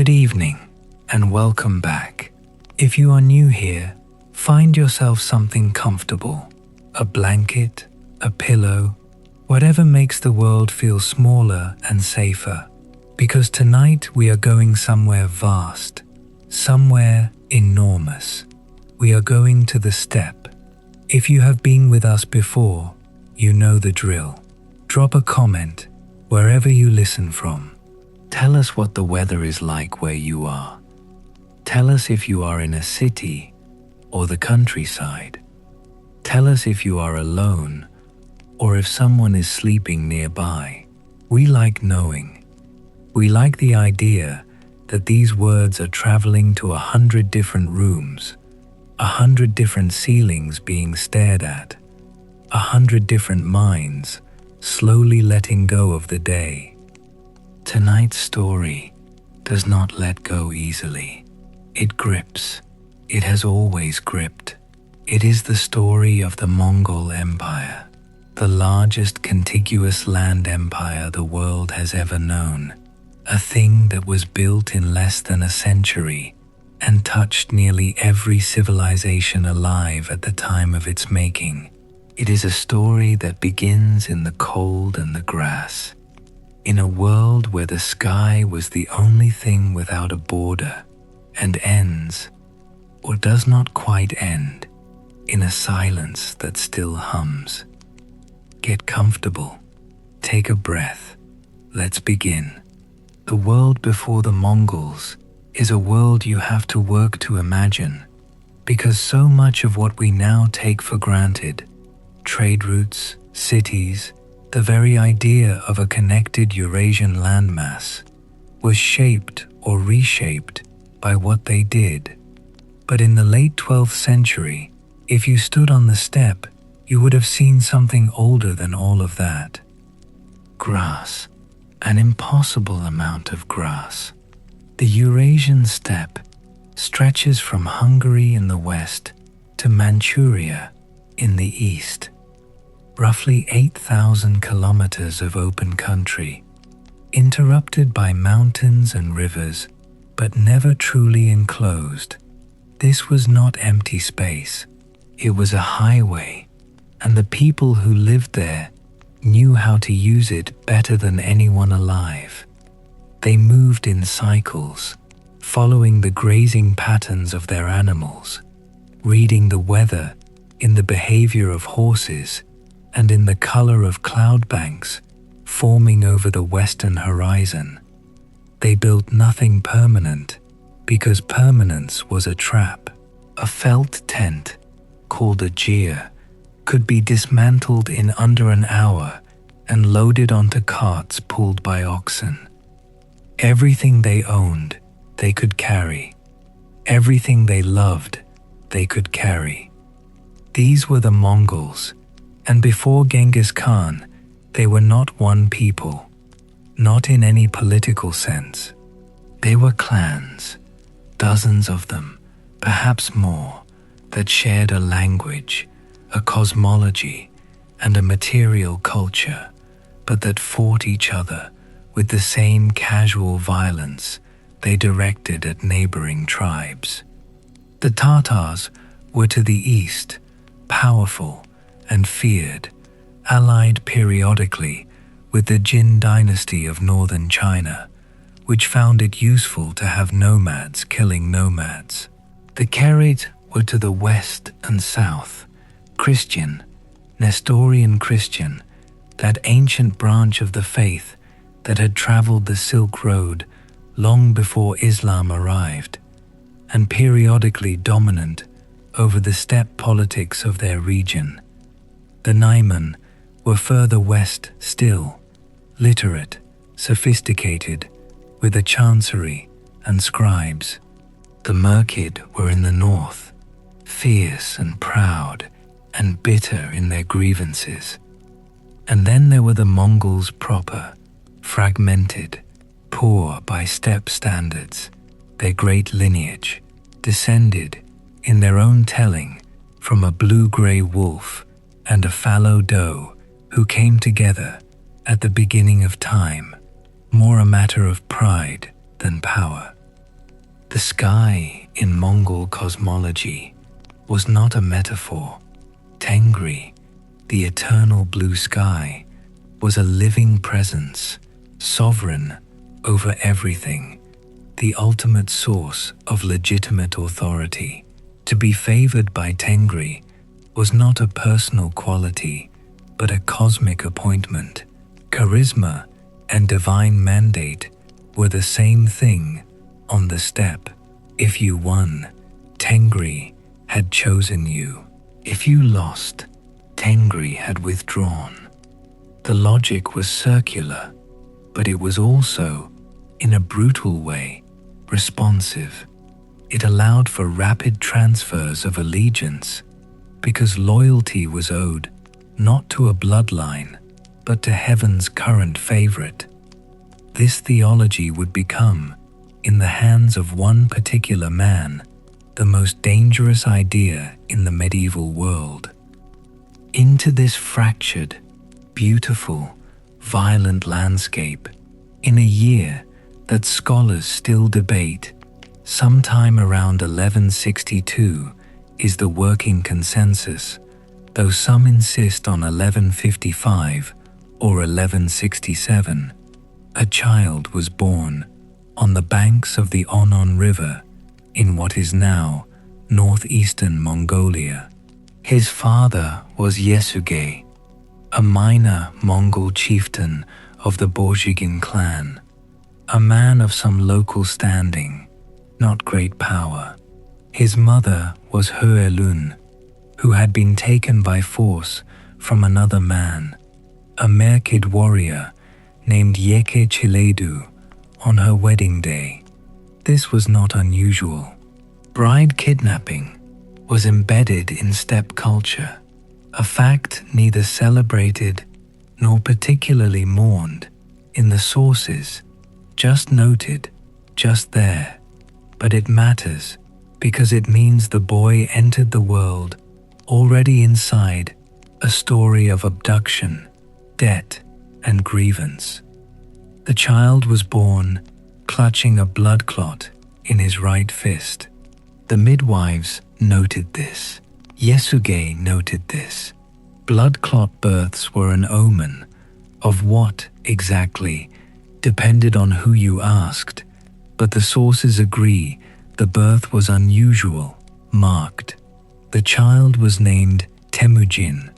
Good evening and welcome back. If you are new here, find yourself something comfortable, a blanket, a pillow, whatever makes the world feel smaller and safer. Because tonight we are going somewhere vast, somewhere enormous. We are going to the steppe. If you have been with us before, you know the drill. Drop a comment wherever you listen from. Tell us what the weather is like where you are. Tell us if you are in a city or the countryside. Tell us if you are alone or if someone is sleeping nearby. We like knowing. We like the idea that these words are traveling to 100 different rooms, 100 different ceilings being stared at, 100 different minds slowly letting go of the day. Tonight's story does not let go easily. It grips. It has always gripped. It is the story of the Mongol Empire, the largest contiguous land empire the world has ever known. A thing that was built in less than a century and touched nearly every civilization alive at the time of its making. It is a story that begins in the cold and the grass, in a world where the sky was the only thing without a border, and ends, or does not quite end, in a silence that still hums. Get comfortable. Take a breath. Let's begin. The world before the Mongols is a world you have to work to imagine, because so much of what we now take for granted, trade routes, cities, the very idea of a connected Eurasian landmass, was shaped or reshaped by what they did. But in the late 12th century, if you stood on the steppe, you would have seen something older than all of that. Grass, an impossible amount of grass. The Eurasian steppe stretches from Hungary in the west to Manchuria in the east. Roughly 8,000 kilometers of open country, interrupted by mountains and rivers, but never truly enclosed. This was not empty space. It was a highway, and the people who lived there knew how to use it better than anyone alive. They moved in cycles, following the grazing patterns of their animals, reading the weather in the behavior of horses and in the color of cloud banks forming over the western horizon. They built nothing permanent because permanence was a trap. A felt tent, called a jeer, could be dismantled in under an hour and loaded onto carts pulled by oxen. Everything they owned, they could carry. Everything they loved, they could carry. These were the Mongols, and before Genghis Khan, they were not one people, not in any political sense. They were clans, dozens of them, perhaps more, that shared a language, a cosmology, and a material culture, but that fought each other with the same casual violence they directed at neighboring tribes. The Tatars were to the east, powerful and feared, allied periodically with the Jin dynasty of northern China, which found it useful to have nomads killing nomads. The Kharid were to the west and south, Christian, Nestorian Christian, that ancient branch of the faith that had traveled the Silk Road long before Islam arrived, and periodically dominant over the steppe politics of their region. The Naiman were further west still, literate, sophisticated, with a chancery and scribes. The Merkid were in the north, fierce and proud and bitter in their grievances. And then there were the Mongols proper, fragmented, poor by steppe standards, their great lineage, descended, in their own telling, from a blue-grey wolf and a fallow doe who came together at the beginning of time, more a matter of pride than power. sky in Mongol cosmology was not a metaphor. Tengri, the eternal blue sky, was a living presence, sovereign over everything, the ultimate source of legitimate authority. To be favored by Tengri was not a personal quality, but a cosmic appointment. Charisma and divine mandate were the same thing on the steppe. If you won, Tengri had chosen you. If you lost, Tengri had withdrawn. The logic was circular, but it was also, in a brutal way, responsive. It allowed for rapid transfers of allegiance, because loyalty was owed not to a bloodline, but to heaven's current favorite. This theology would become, in the hands of one particular man, the most dangerous idea in the medieval world. Into this fractured, beautiful, violent landscape, in a year that scholars still debate, sometime around 1162 is the working consensus, though some insist on 1155 or 1167, a child was born on the banks of the Onon River in what is now northeastern Mongolia. His father was Yesuge, a minor Mongol chieftain of the Borjigin clan, a man of some local standing, not great power. His mother was Huelun, who had been taken by force from another man, a Merkid warrior named Yeke Chiledu, on her wedding day. This was not unusual. Bride kidnapping was embedded in steppe culture, a fact neither celebrated nor particularly mourned in the sources, just noted, just there. But it matters because it means the boy entered the world already inside a story of abduction, debt, and grievance. The child was born clutching a blood clot in his right fist. The midwives noted this. Yesuge noted this. Blood clot births were an omen of what exactly depended on who you asked, but the sources agree the birth was unusual, marked. The child was named Temujin,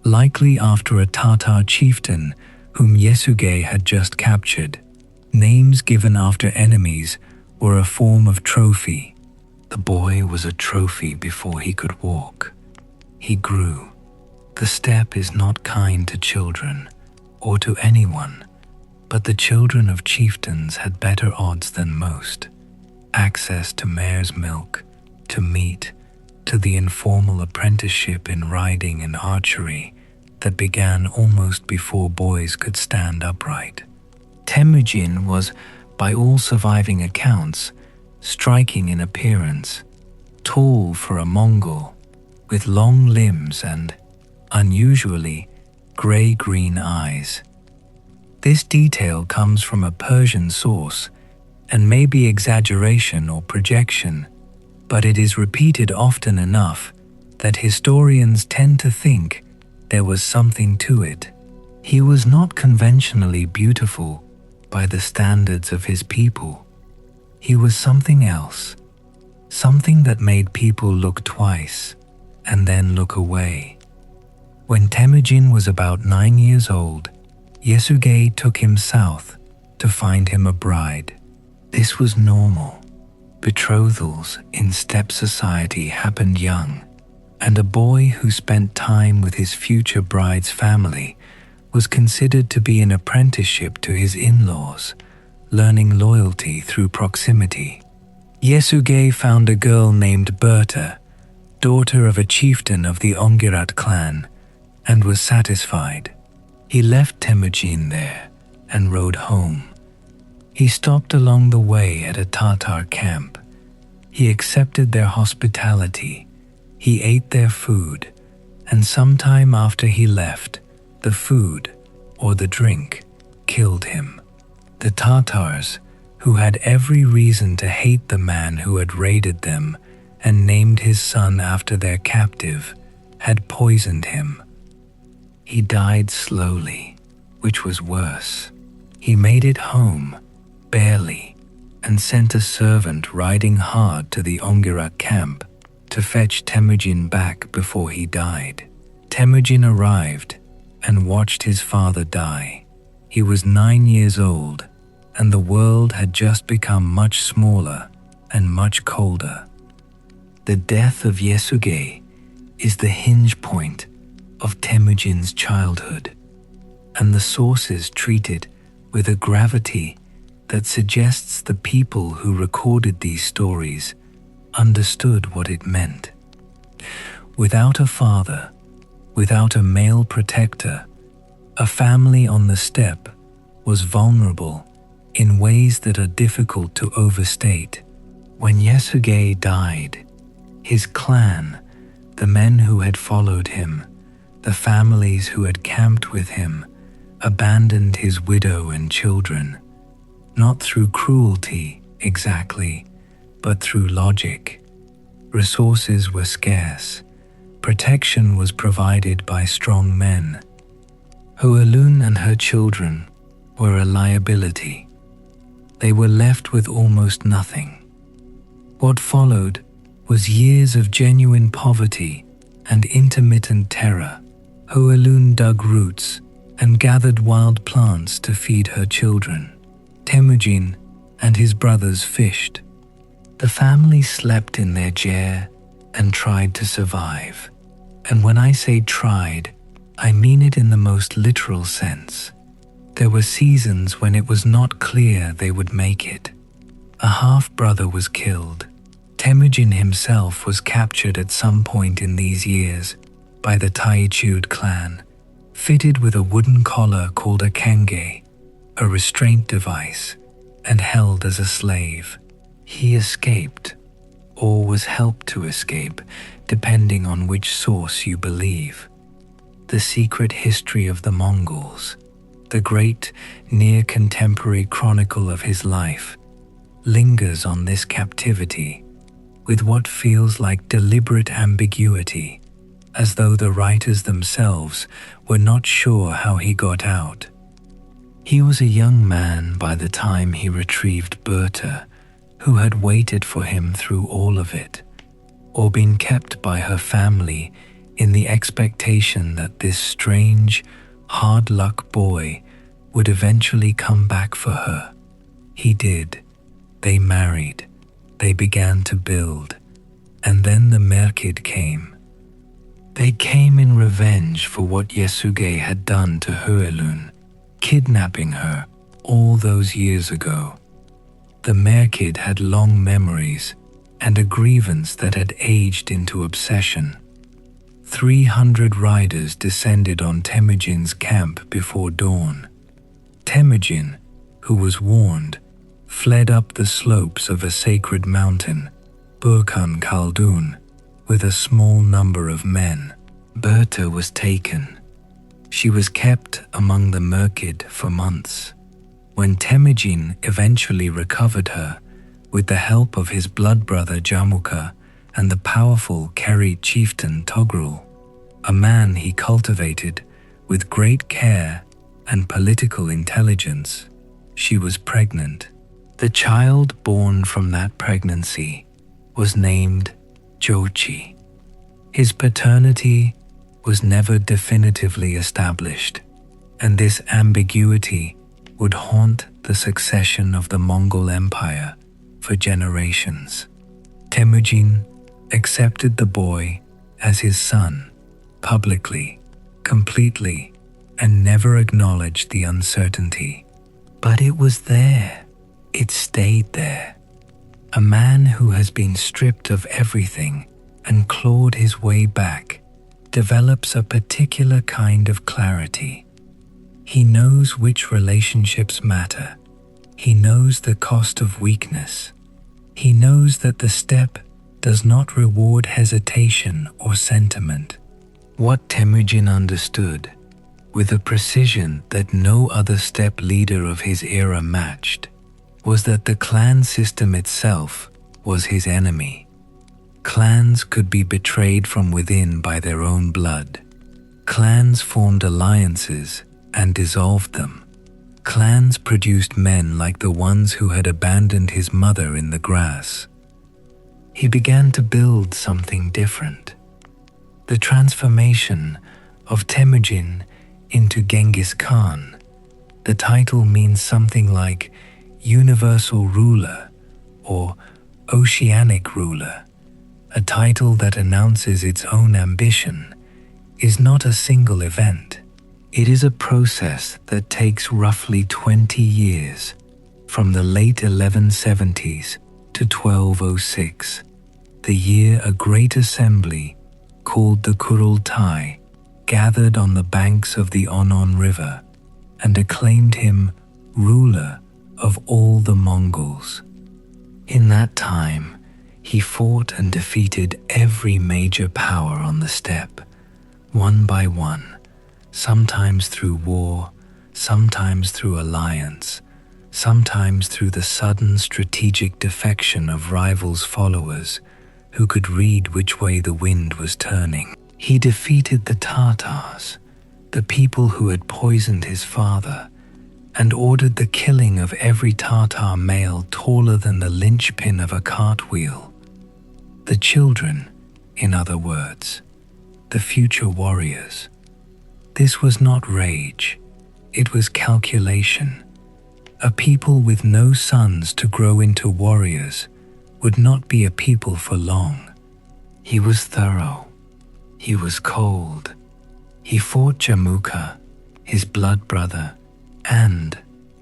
likely after a Tatar chieftain whom Yesuge had just captured. Names given after enemies were a form of trophy. The boy was a trophy before he could walk. He grew. The steppe is not kind to children, or to anyone, but the children of chieftains had better odds than most. Access to mare's milk, to meat, to the informal apprenticeship in riding and archery that began almost before boys could stand upright. Temujin was, by all surviving accounts, striking in appearance, tall for a Mongol, with long limbs and, unusually, grey-green eyes. This detail comes from a Persian source and may be exaggeration or projection, but it is repeated often enough that historians tend to think there was something to it. He was not conventionally beautiful by the standards of his people. He was something else, something that made people look twice and then look away. When Temujin was about 9 years old, Yesuge took him south to find him a bride. This was normal. Betrothals in steppe society happened young, and a boy who spent time with his future bride's family was considered to be an apprenticeship to his in-laws, learning loyalty through proximity. Yesuge found a girl named Berta, daughter of a chieftain of the Ongirat clan, and was satisfied. He left Temujin there and rode home. He stopped along the way at a Tatar camp. He accepted their hospitality. He ate their food, and sometime after he left, the food, or the drink, killed him. The Tatars, who had every reason to hate the man who had raided them and named his son after their captive, had poisoned him. He died slowly, which was worse. He made it home, barely, and sent a servant riding hard to the Ongirak camp to fetch Temujin back before he died. Temujin arrived and watched his father die. He was 9 years old, and the world had just become much smaller and much colder. The death of Yasuge is the hinge point of Temujin's childhood, and the sources treat it with a gravity that suggests the people who recorded these stories understood what it meant. Without a father, without a male protector, a family on the steppe was vulnerable in ways that are difficult to overstate. When Yasuge died, his clan, the men who had followed him, the families who had camped with him, abandoned his widow and children, not through cruelty exactly, but through logic. Resources were scarce. Protection was provided by strong men. Hualun and her children were a liability. They were left with almost nothing. What followed was years of genuine poverty and intermittent terror. Hualun dug roots and gathered wild plants to feed her children. Temujin and his brothers fished. The family slept in their ger and tried to survive. And when I say tried, I mean it in the most literal sense. There were seasons when it was not clear they would make it. A half-brother was killed. Temujin himself was captured at some point in these years by the Taichud clan, fitted with a wooden collar called a kenge, a restraint device, and held as a slave. He escaped, or was helped to escape, depending on which source you believe. The secret history of the Mongols, the great near-contemporary chronicle of his life, lingers on this captivity with what feels like deliberate ambiguity, as though the writers themselves were not sure how he got out. He was a young man by the time he retrieved Berta, who had waited for him through all of it, or been kept by her family in the expectation that this strange, hard-luck boy would eventually come back for her. He did. They married. They began to build. And then the Merkid came. They came in revenge for what Yasuge had done to Hualun, kidnapping her all those years ago. The Merkid had long memories and a grievance that had aged into obsession. 300 riders descended on Temujin's camp before dawn. Temujin, who was warned, fled up the slopes of a sacred mountain, Burkhan Khaldun, with a small number of men. Berta was taken. She was kept among the Merkid for months. When Temujin eventually recovered her, with the help of his blood brother Jamuka and the powerful Keri chieftain Togrul, a man he cultivated with great care and political intelligence, she was pregnant. The child born from that pregnancy was named Jochi. His paternity was never definitively established, and this ambiguity would haunt the succession of the Mongol Empire for generations. Temujin accepted the boy as his son, publicly, completely, and never acknowledged the uncertainty. But it was there. It stayed there. A man who has been stripped of everything and clawed his way back develops a particular kind of clarity. He knows which relationships matter. He knows the cost of weakness. He knows that the steppe does not reward hesitation or sentiment. What Temujin understood, with a precision that no other steppe leader of his era matched, was that the clan system itself was his enemy. Clans could be betrayed from within by their own blood. Clans formed alliances and dissolved them. Clans produced men like the ones who had abandoned his mother in the grass. He began to build something different. The transformation of Temujin into Genghis Khan. The title means something like universal ruler or oceanic ruler. A title that announces its own ambition is not a single event. It is a process that takes roughly 20 years, from the late 1170s to 1206, the year a great assembly called the Kurultai gathered on the banks of the Onon River and acclaimed him ruler of all the Mongols. In that time, he fought and defeated every major power on the steppe, one by one, sometimes through war, sometimes through alliance, sometimes through the sudden strategic defection of rivals' followers who could read which way the wind was turning. He defeated the Tatars, the people who had poisoned his father, and ordered the killing of every Tatar male taller than the linchpin of a cartwheel. The children, in other words, the future warriors. This was not rage, it was calculation. A people with no sons to grow into warriors would not be a people for long. He was thorough. He was cold. He fought Jamuka, his blood brother, and,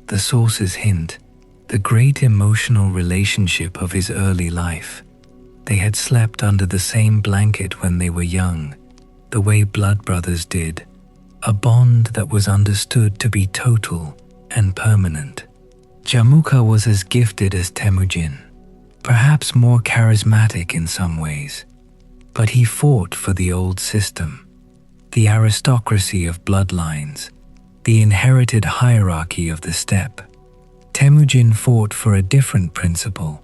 the sources hint, the great emotional relationship of his early life. They had slept under the same blanket when they were young, the way blood brothers did, a bond that was understood to be total and permanent. Jamuka was as gifted as Temujin, perhaps more charismatic in some ways, but he fought for the old system, the aristocracy of bloodlines, the inherited hierarchy of the steppe. Temujin fought for a different principle,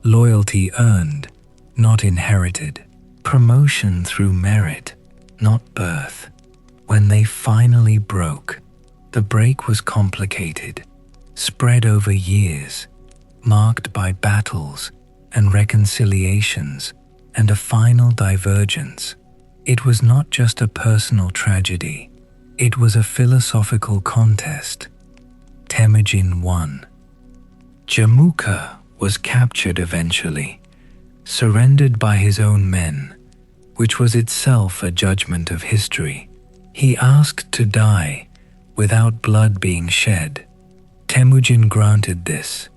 loyalty earned, not inherited, promotion through merit, not birth. When they finally broke, the break was complicated, spread over years, marked by battles and reconciliations and a final divergence. It was not just a personal tragedy, it was a philosophical contest. Temujin won. Jamuka was captured eventually, surrendered by his own men, which was itself a judgment of history. He asked to die without blood being shed. Temujin granted this,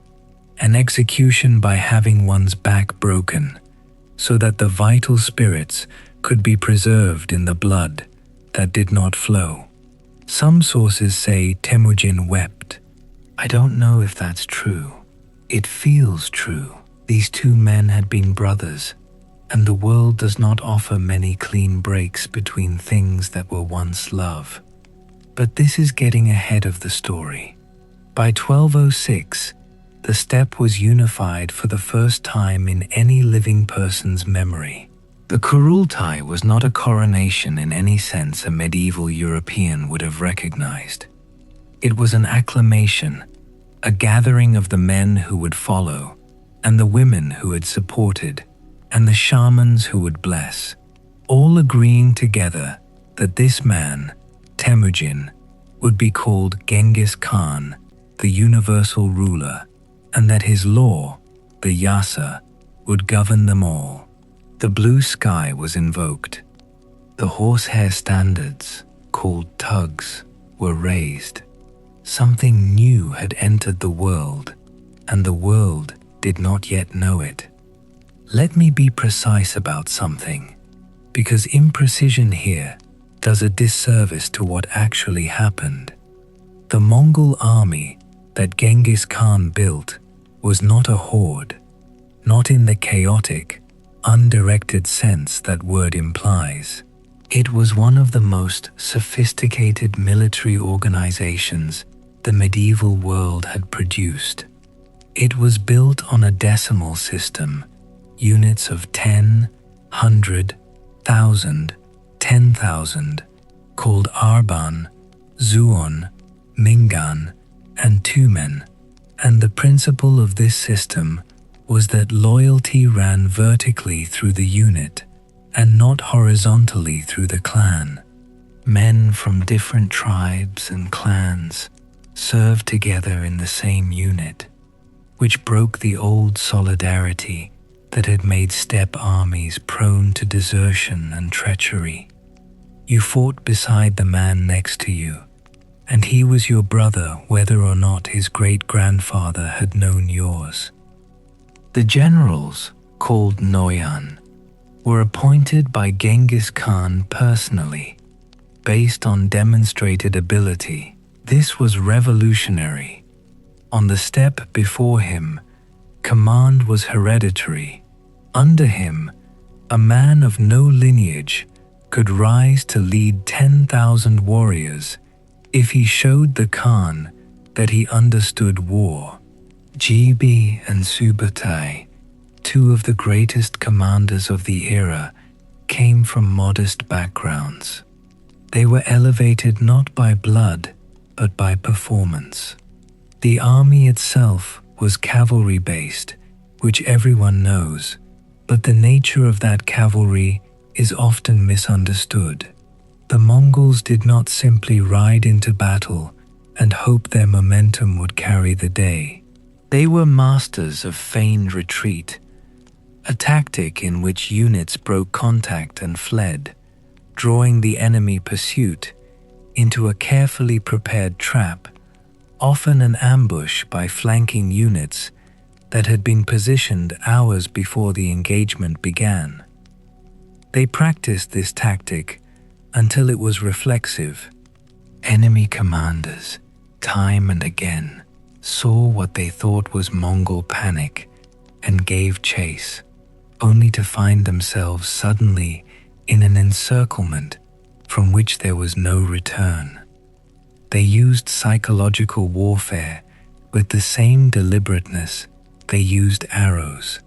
an execution by having one's back broken, so that the vital spirits could be preserved in the blood that did not flow. Some sources say Temujin wept. I don't know if that's true. It feels true. These two men had been brothers, and the world does not offer many clean breaks between things that were once love. But this is getting ahead of the story. By 1206, the steppe was unified for the first time in any living person's memory. The Kurultai was not a coronation in any sense a medieval European would have recognized. It was an acclamation, a gathering of the men who would follow, and the women who had supported, and the shamans who would bless, all agreeing together that this man, Temujin, would be called Genghis Khan, the universal ruler, and that his law, the Yasa, would govern them all. The blue sky was invoked. The horsehair standards, called tugs, were raised. Something new had entered the world, and the world did not yet know it. Let me be precise about something, because imprecision here does a disservice to what actually happened. The Mongol army that Genghis Khan built was not a horde, not in the chaotic, undirected sense that word implies. It was one of the most sophisticated military organizations the medieval world had produced. It was built on a decimal system, units of 10, 100, 1,000, 10,000, called Arban, Zuon, Mingan, and Tumen, and the principle of this system was that loyalty ran vertically through the unit and not horizontally through the clan. Men from different tribes and clans served together in the same unit, which broke the old solidarity that had made steppe armies prone to desertion and treachery. You fought beside the man next to you, and he was your brother whether or not his great-grandfather had known yours. The generals, called Noyan, were appointed by Genghis Khan personally, based on demonstrated ability. This was revolutionary. On the steppe before him, command was hereditary. Under him, a man of no lineage could rise to lead 10,000 warriors if he showed the Khan that he understood war. Jibi and Subutai, two of the greatest commanders of the era, came from modest backgrounds. They were elevated not by blood, but by performance. The army itself was cavalry-based, which everyone knows, but the nature of that cavalry is often misunderstood. The Mongols did not simply ride into battle and hope their momentum would carry the day. They were masters of feigned retreat, a tactic in which units broke contact and fled, drawing the enemy pursuit into a carefully prepared trap, often an ambush by flanking units that had been positioned hours before the engagement began. They practiced this tactic until it was reflexive. Enemy commanders, time and again, saw what they thought was Mongol panic and gave chase, only to find themselves suddenly in an encirclement from which there was no return. They used psychological warfare with the same deliberateness they used arrows.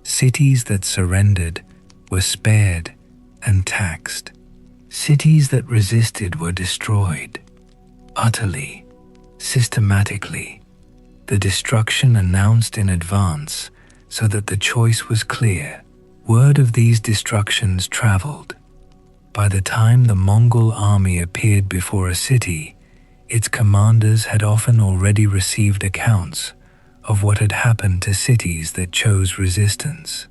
Cities that surrendered were spared and taxed. Cities that resisted were destroyed. Utterly, systematically, the destruction announced in advance so that the choice was clear. Word of these destructions traveled. By the time the Mongol army appeared before a city, its commanders had often already received accounts of what had happened to cities that chose resistance.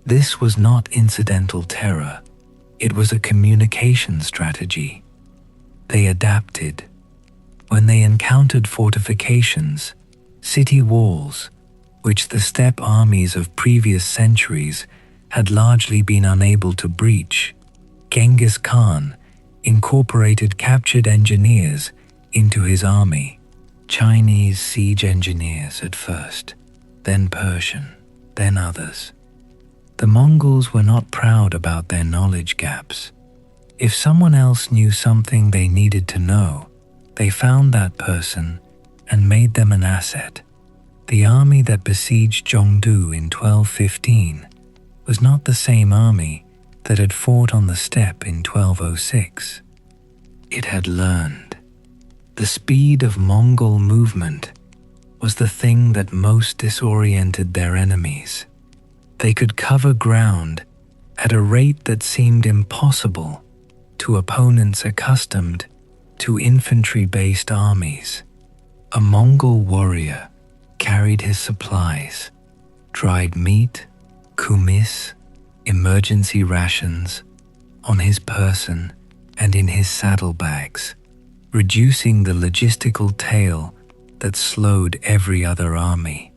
This was not incidental terror. It was a communication strategy. They adapted. When they encountered fortifications, city walls, which the steppe armies of previous centuries had largely been unable to breach, Genghis Khan incorporated captured engineers into his army. Chinese siege engineers at first, then Persian, then others. The Mongols were not proud about their knowledge gaps. If someone else knew something they needed to know, they found that person and made them an asset. The army that besieged Zhongdu in 1215 was not the same army that had fought on the steppe in 1206. It had learned. The speed of Mongol movement was the thing that most disoriented their enemies. They could cover ground at a rate that seemed impossible to opponents accustomed to infantry-based armies. A Mongol warrior carried his supplies, dried meat, kumis, emergency rations, on his person and in his saddlebags, reducing the logistical tail that slowed every other army.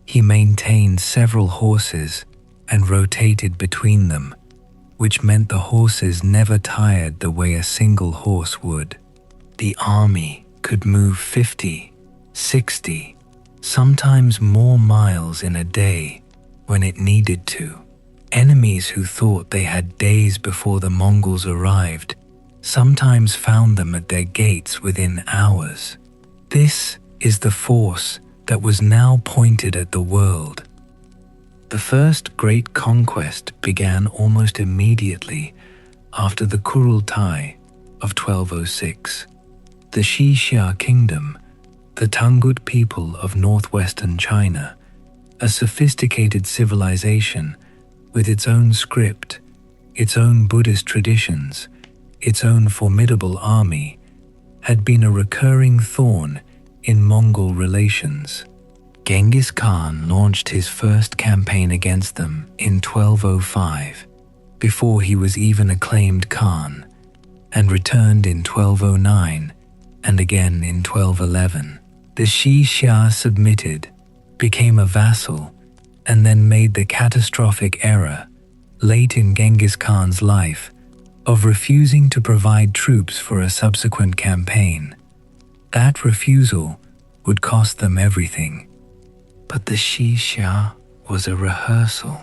He maintained several horses and rotated between them, which meant the horses never tired the way a single horse would. The army could move 50, 60, sometimes more miles in a day when it needed to. Enemies who thought they had days before the Mongols arrived sometimes found them at their gates within hours. This is the force that was now pointed at the world. The first great conquest began almost immediately after the Kurultai of 1206. The Xixia Kingdom, the Tangut people of northwestern China, a sophisticated civilization with its own script, its own Buddhist traditions, its own formidable army, had been a recurring thorn in Mongol relations. Genghis Khan launched his first campaign against them in 1205, before he was even acclaimed Khan, and returned in 1209 and again in 1211. The Xixia submitted, became a vassal, and then made the catastrophic error, late in Genghis Khan's life, of refusing to provide troops for a subsequent campaign. That refusal would cost them everything. But the Xixia was a rehearsal.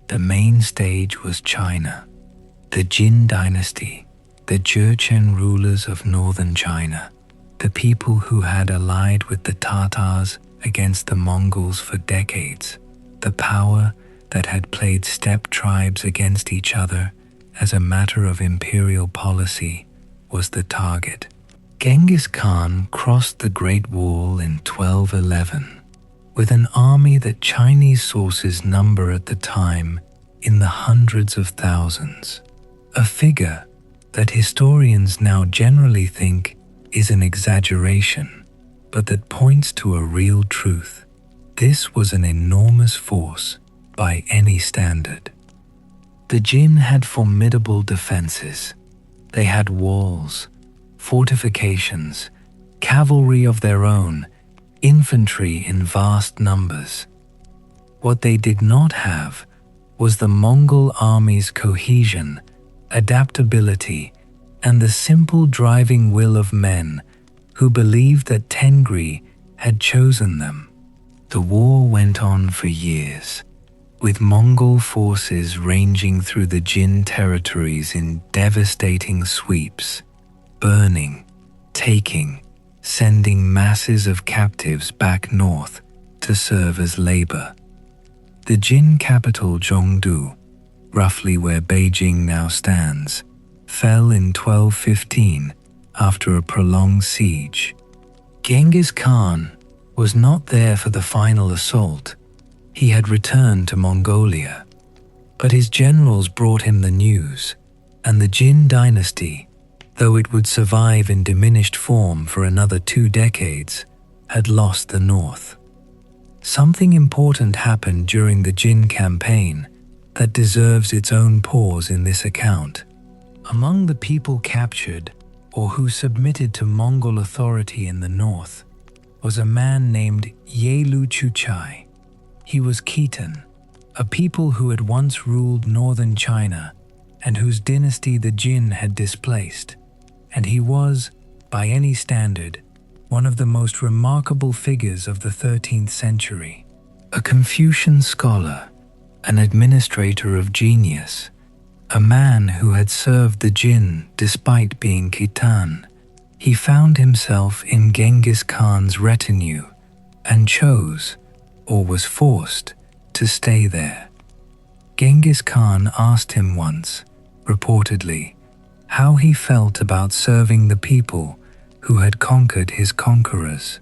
The main stage was China. The Jin Dynasty, the Jurchen rulers of northern China, the people who had allied with the Tatars against the Mongols for decades, the power that had played steppe tribes against each other as a matter of imperial policy, was the target. Genghis Khan crossed the Great Wall in 1211 with an army that Chinese sources number at the time in the hundreds of thousands, a figure that historians now generally think is an exaggeration, but that points to a real truth. This was an enormous force by any standard. The Jin had formidable defenses. They had walls, fortifications, cavalry of their own, infantry in vast numbers. What they did not have was the Mongol army's cohesion, adaptability, and the simple driving will of men who believed that Tengri had chosen them. The war went on for years, with Mongol forces ranging through the Jin territories in devastating sweeps, burning, taking, sending masses of captives back north to serve as labor. The Jin capital Zhongdu, roughly where Beijing now stands, fell in 1215 after a prolonged siege. Genghis Khan was not there for the final assault. He had returned to Mongolia, but his generals brought him the news, and the Jin dynasty, though it would survive in diminished form for another 2 decades, had lost the north. Something important happened during the Jin campaign that deserves its own pause in this account. Among the people captured, or who submitted to Mongol authority in the north, was a man named Yelu Chuchai. He was Khitan, a people who had once ruled northern China and whose dynasty the Jin had displaced, and he was, by any standard, one of the most remarkable figures of the 13th century. A Confucian scholar, an administrator of genius, a man who had served the Jin despite being Khitan, he found himself in Genghis Khan's retinue and chose, or was forced, to stay there. Genghis Khan asked him once, reportedly, how he felt about serving the people who had conquered his conquerors.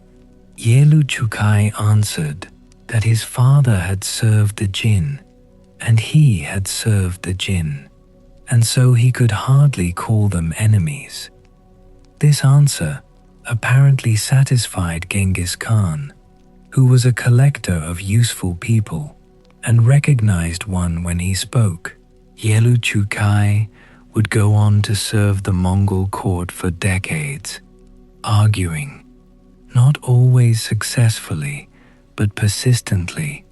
Yelu Chukai answered that his father had served the Jin, and he had served the Jin, and so he could hardly call them enemies. This answer apparently satisfied Genghis Khan, who was a collector of useful people and recognized one when he spoke. Yelu Chukai would go on to serve the Mongol court for decades, arguing, not always successfully, but persistently,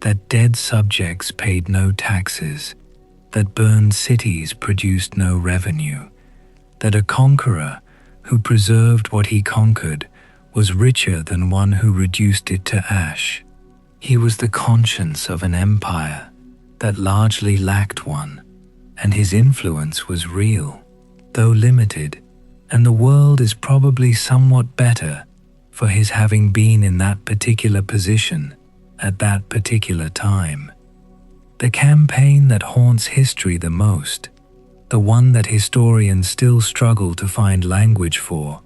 that dead subjects paid no taxes, that burned cities produced no revenue, that a conqueror who preserved what he conquered was richer than one who reduced it to ash. He was the conscience of an empire that largely lacked one, and his influence was real, though limited, and the world is probably somewhat better for his having been in that particular position at that particular time. The campaign that haunts history the most, the one that historians still struggle to find language for,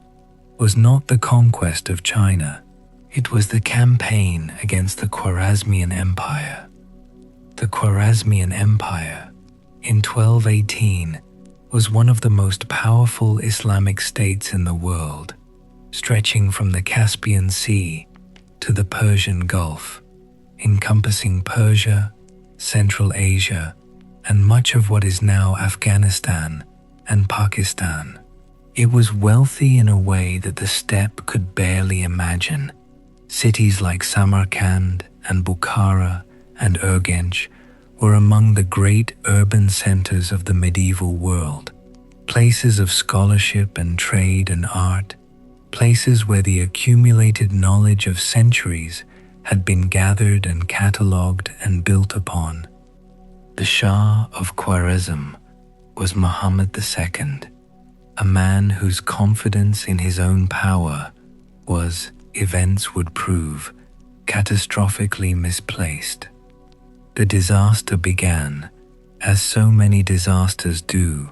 was not the conquest of China. It was the campaign against the Khwarazmian Empire. The Khwarazmian Empire, in 1218, was one of the most powerful Islamic states in the world, stretching from the Caspian Sea to the Persian Gulf, encompassing Persia, Central Asia, and much of what is now Afghanistan and Pakistan. It was wealthy in a way that the steppe could barely imagine. Cities like Samarkand and Bukhara and Urgench were among the great urban centers of the medieval world, places of scholarship and trade and art, places where the accumulated knowledge of centuries had been gathered and catalogued and built upon. The Shah of Khwarezm was Muhammad II, a man whose confidence in his own power was, events would prove, catastrophically misplaced. The disaster began, as so many disasters do,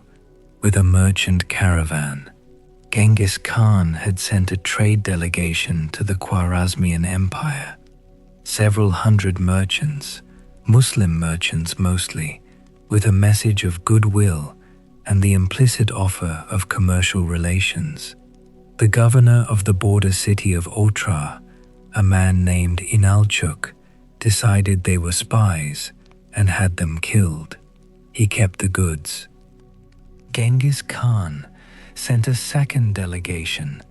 with a merchant caravan. Genghis Khan had sent a trade delegation to the Khwarazmian Empire. Several hundred merchants, Muslim merchants mostly, with a message of goodwill and the implicit offer of commercial relations. The governor of the border city of Otrar, a man named Inalchuk, decided they were spies and had them killed. He kept the goods. Genghis Khan sent a second delegation,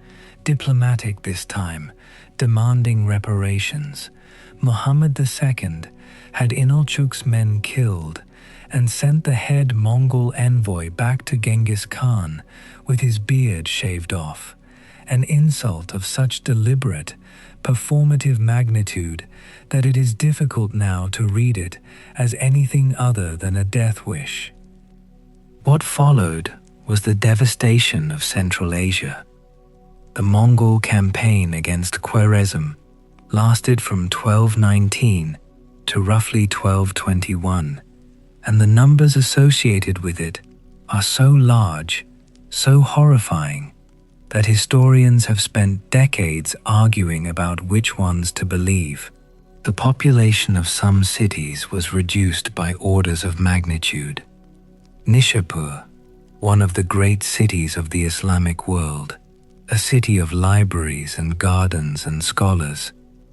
diplomatic this time, demanding reparations. Muhammad II had Inalchuk's men killed and sent the head Mongol envoy back to Genghis Khan with his beard shaved off, an insult of such deliberate, performative magnitude that it is difficult now to read it as anything other than a death wish. What followed was the devastation of Central Asia. The Mongol campaign against Khwarezm lasted from 1219 to roughly 1221, and the numbers associated with it are so large, so horrifying, that historians have spent decades arguing about which ones to believe. The population of some cities was reduced by orders of magnitude. Nishapur, one of the great cities of the Islamic world, a city of libraries and gardens and scholars,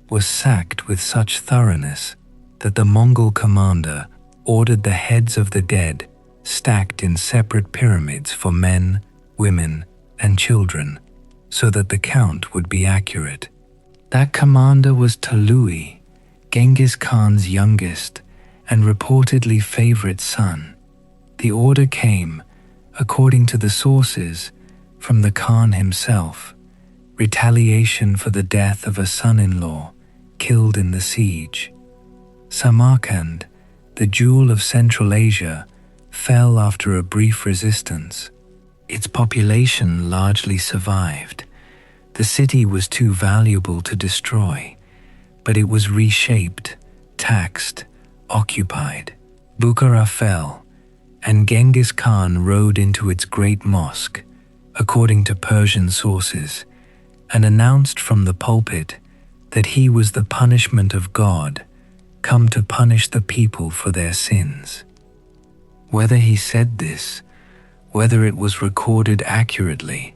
was sacked with such thoroughness that the Mongol commander ordered the heads of the dead stacked in separate pyramids for men, women, and children, so that the count would be accurate. That commander was Tolui, Genghis Khan's youngest and reportedly favorite son. The order came, according to the sources, from the Khan himself, retaliation for the death of a son-in-law killed in the siege. Samarkand, the jewel of Central Asia, fell after a brief resistance. Its population largely survived. The city was too valuable to destroy, but it was reshaped, taxed, occupied. Bukhara fell, and Genghis Khan rode into its great mosque, according to Persian sources, and announced from the pulpit that he was the punishment of God, come to punish the people for their sins. Whether he said this, whether it was recorded accurately,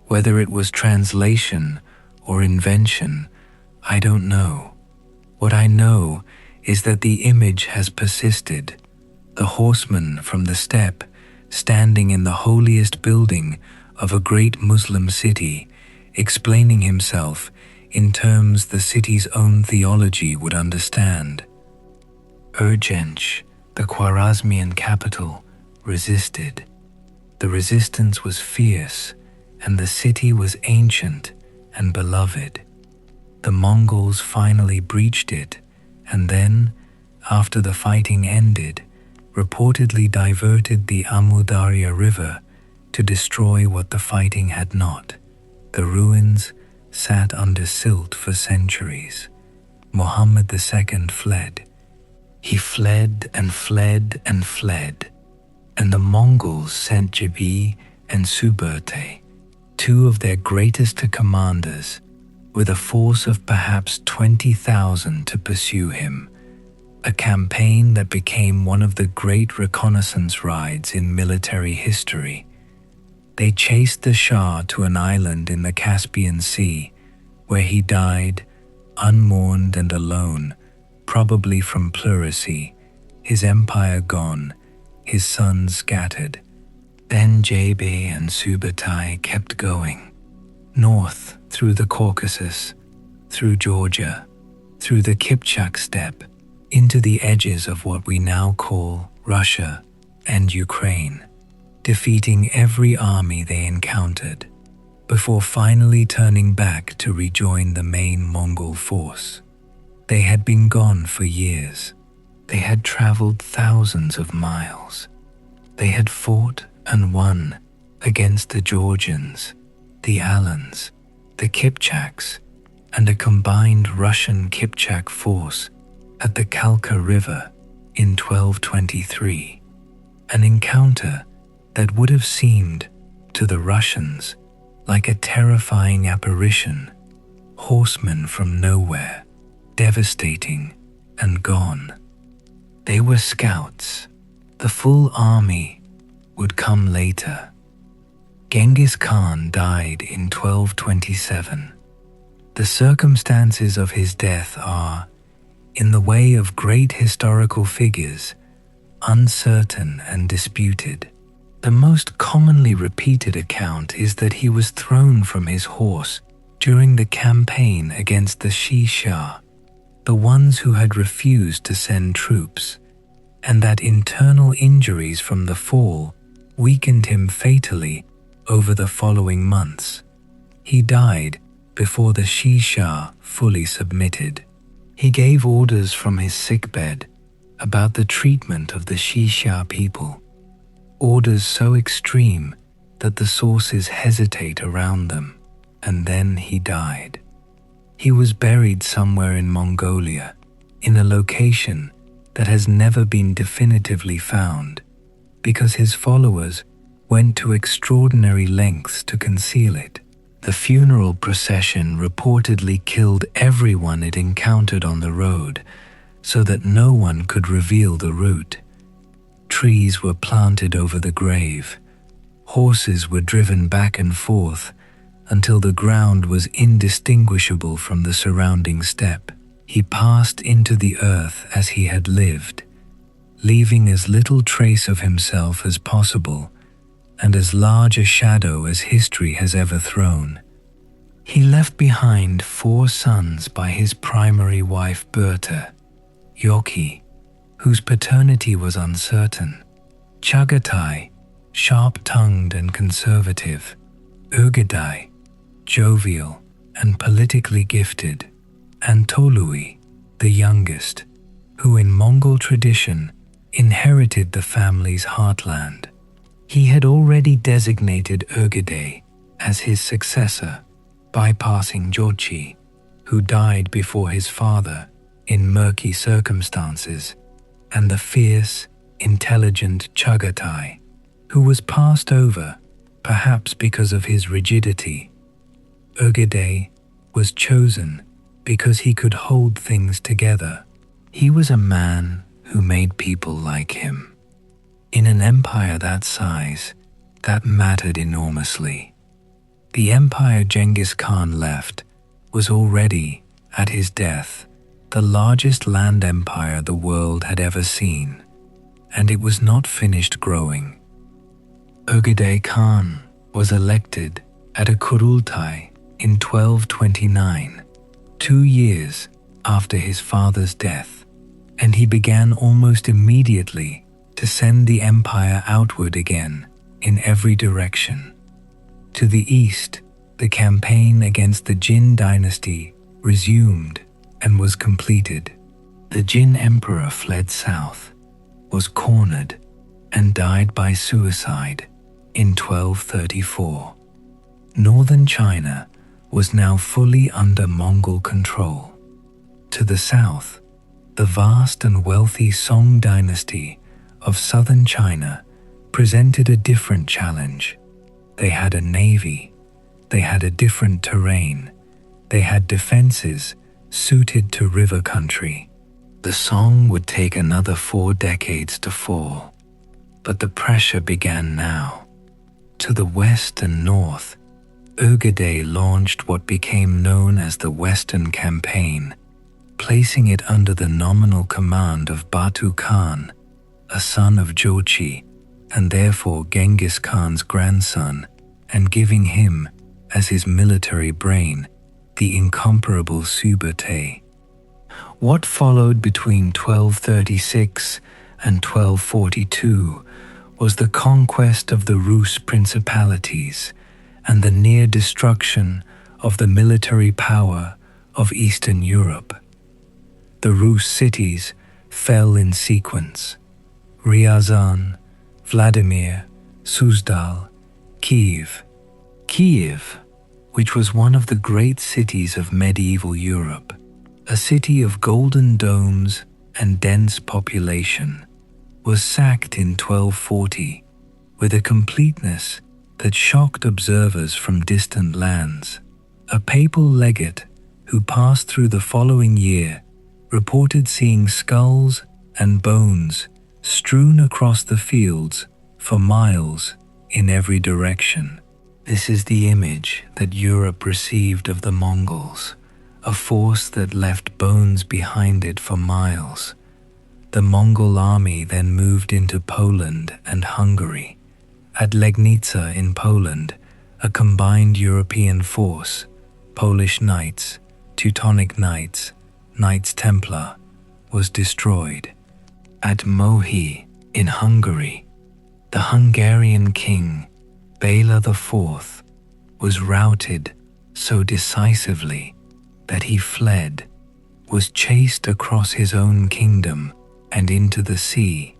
whether it was translation or invention, I don't know. What I know is that the image has persisted. The horseman from the steppe standing in the holiest building of a great Muslim city, explaining himself in terms the city's own theology would understand. Urgench, the Khwarazmian capital, resisted. The resistance was fierce, and the city was ancient and beloved. The Mongols finally breached it, and then, after the fighting ended, reportedly diverted the Amudarya River to destroy what the fighting had not. The ruins, sat under silt for centuries. Muhammad II fled. He fled and fled and fled, and the Mongols sent Jibi and Suberte, two of their greatest commanders, with a force of perhaps 20,000 to pursue him, a campaign that became one of the great reconnaissance rides in military history. They chased the Shah to an island in the Caspian Sea, where he died, unmourned and alone, probably from pleurisy, his empire gone, his sons scattered. Then Jebe and Subutai kept going, north through the Caucasus, through Georgia, through the Kipchak steppe, into the edges of what we now call Russia and Ukraine, defeating every army they encountered, before finally turning back to rejoin the main Mongol force. They had been gone for years. They had traveled thousands of miles. They had fought and won against the Georgians, the Alans, the Kipchaks, and a combined Russian-Kipchak force at the Kalka River in 1223, an encounter that would have seemed to the Russians like a terrifying apparition, horsemen from nowhere, devastating and gone. They were scouts. The full army would come later. Genghis Khan died in 1227. The circumstances of his death are, in the way of great historical figures, uncertain and disputed. The most commonly repeated account is that he was thrown from his horse during the campaign against the Shah, the ones who had refused to send troops, and that internal injuries from the fall weakened him fatally over the following months. He died before the Shah fully submitted. He gave orders from his sickbed about the treatment of the Shah people, orders so extreme that the sources hesitate around them, and then he died. He was buried somewhere in Mongolia, in a location that has never been definitively found, because his followers went to extraordinary lengths to conceal it. The funeral procession reportedly killed everyone it encountered on the road, so that no one could reveal the route. Trees were planted over the grave. Horses were driven back and forth until the ground was indistinguishable from the surrounding steppe. He passed into the earth as he had lived, leaving as little trace of himself as possible and as large a shadow as history has ever thrown. He left behind 4 sons by his primary wife Berta, Yoki, whose paternity was uncertain, Chagatai, sharp-tongued and conservative, Urgedai, jovial and politically gifted, and Tolui, the youngest, who in Mongol tradition inherited the family's heartland. He had already designated Urgedai as his successor, bypassing Jochi, who died before his father in murky circumstances, and the fierce, intelligent Chagatai, who was passed over, perhaps because of his rigidity. Urgedai was chosen because he could hold things together. He was a man who made people like him. In an empire that size, that mattered enormously. The empire Genghis Khan left was already, at his death, the largest land empire the world had ever seen, and it was not finished growing. Urgedai Khan was elected at a Kurultai in 1229, 2 years after his father's death, and he began almost immediately to send the empire outward again in every direction. To the east, the campaign against the Jin dynasty resumed and was completed. The Jin emperor fled south, was cornered, and died by suicide in 1234. Northern China was now fully under Mongol control. To the south, the vast and wealthy Song dynasty of southern China presented a different challenge. They had a navy, they had a different terrain, they had defenses suited to river country. The Song would take another 4 decades to fall, but the pressure began now. To the west and north, Ögedei launched what became known as the Western Campaign, placing it under the nominal command of Batu Khan, a son of Jochi, and therefore Genghis Khan's grandson, and giving him, as his military brain, the incomparable Subutai. What followed between 1236 and 1242 was the conquest of the Rus principalities and the near destruction of the military power of Eastern Europe. The Rus cities fell in sequence: Ryazan, Vladimir, Suzdal, Kiev. Kiev, which was one of the great cities of medieval Europe, a city of golden domes and dense population, was sacked in 1240 with a completeness that shocked observers from distant lands. A papal legate who passed through the following year reported seeing skulls and bones strewn across the fields for miles in every direction. This is the image that Europe received of the Mongols, a force that left bones behind it for miles. The Mongol army then moved into Poland and Hungary. At Legnica in Poland, a combined European force, Polish Knights, Teutonic Knights, Knights Templar, was destroyed. At Mohi in Hungary, the Hungarian king, Bela IV, was routed so decisively that he fled, was chased across his own kingdom and into the sea,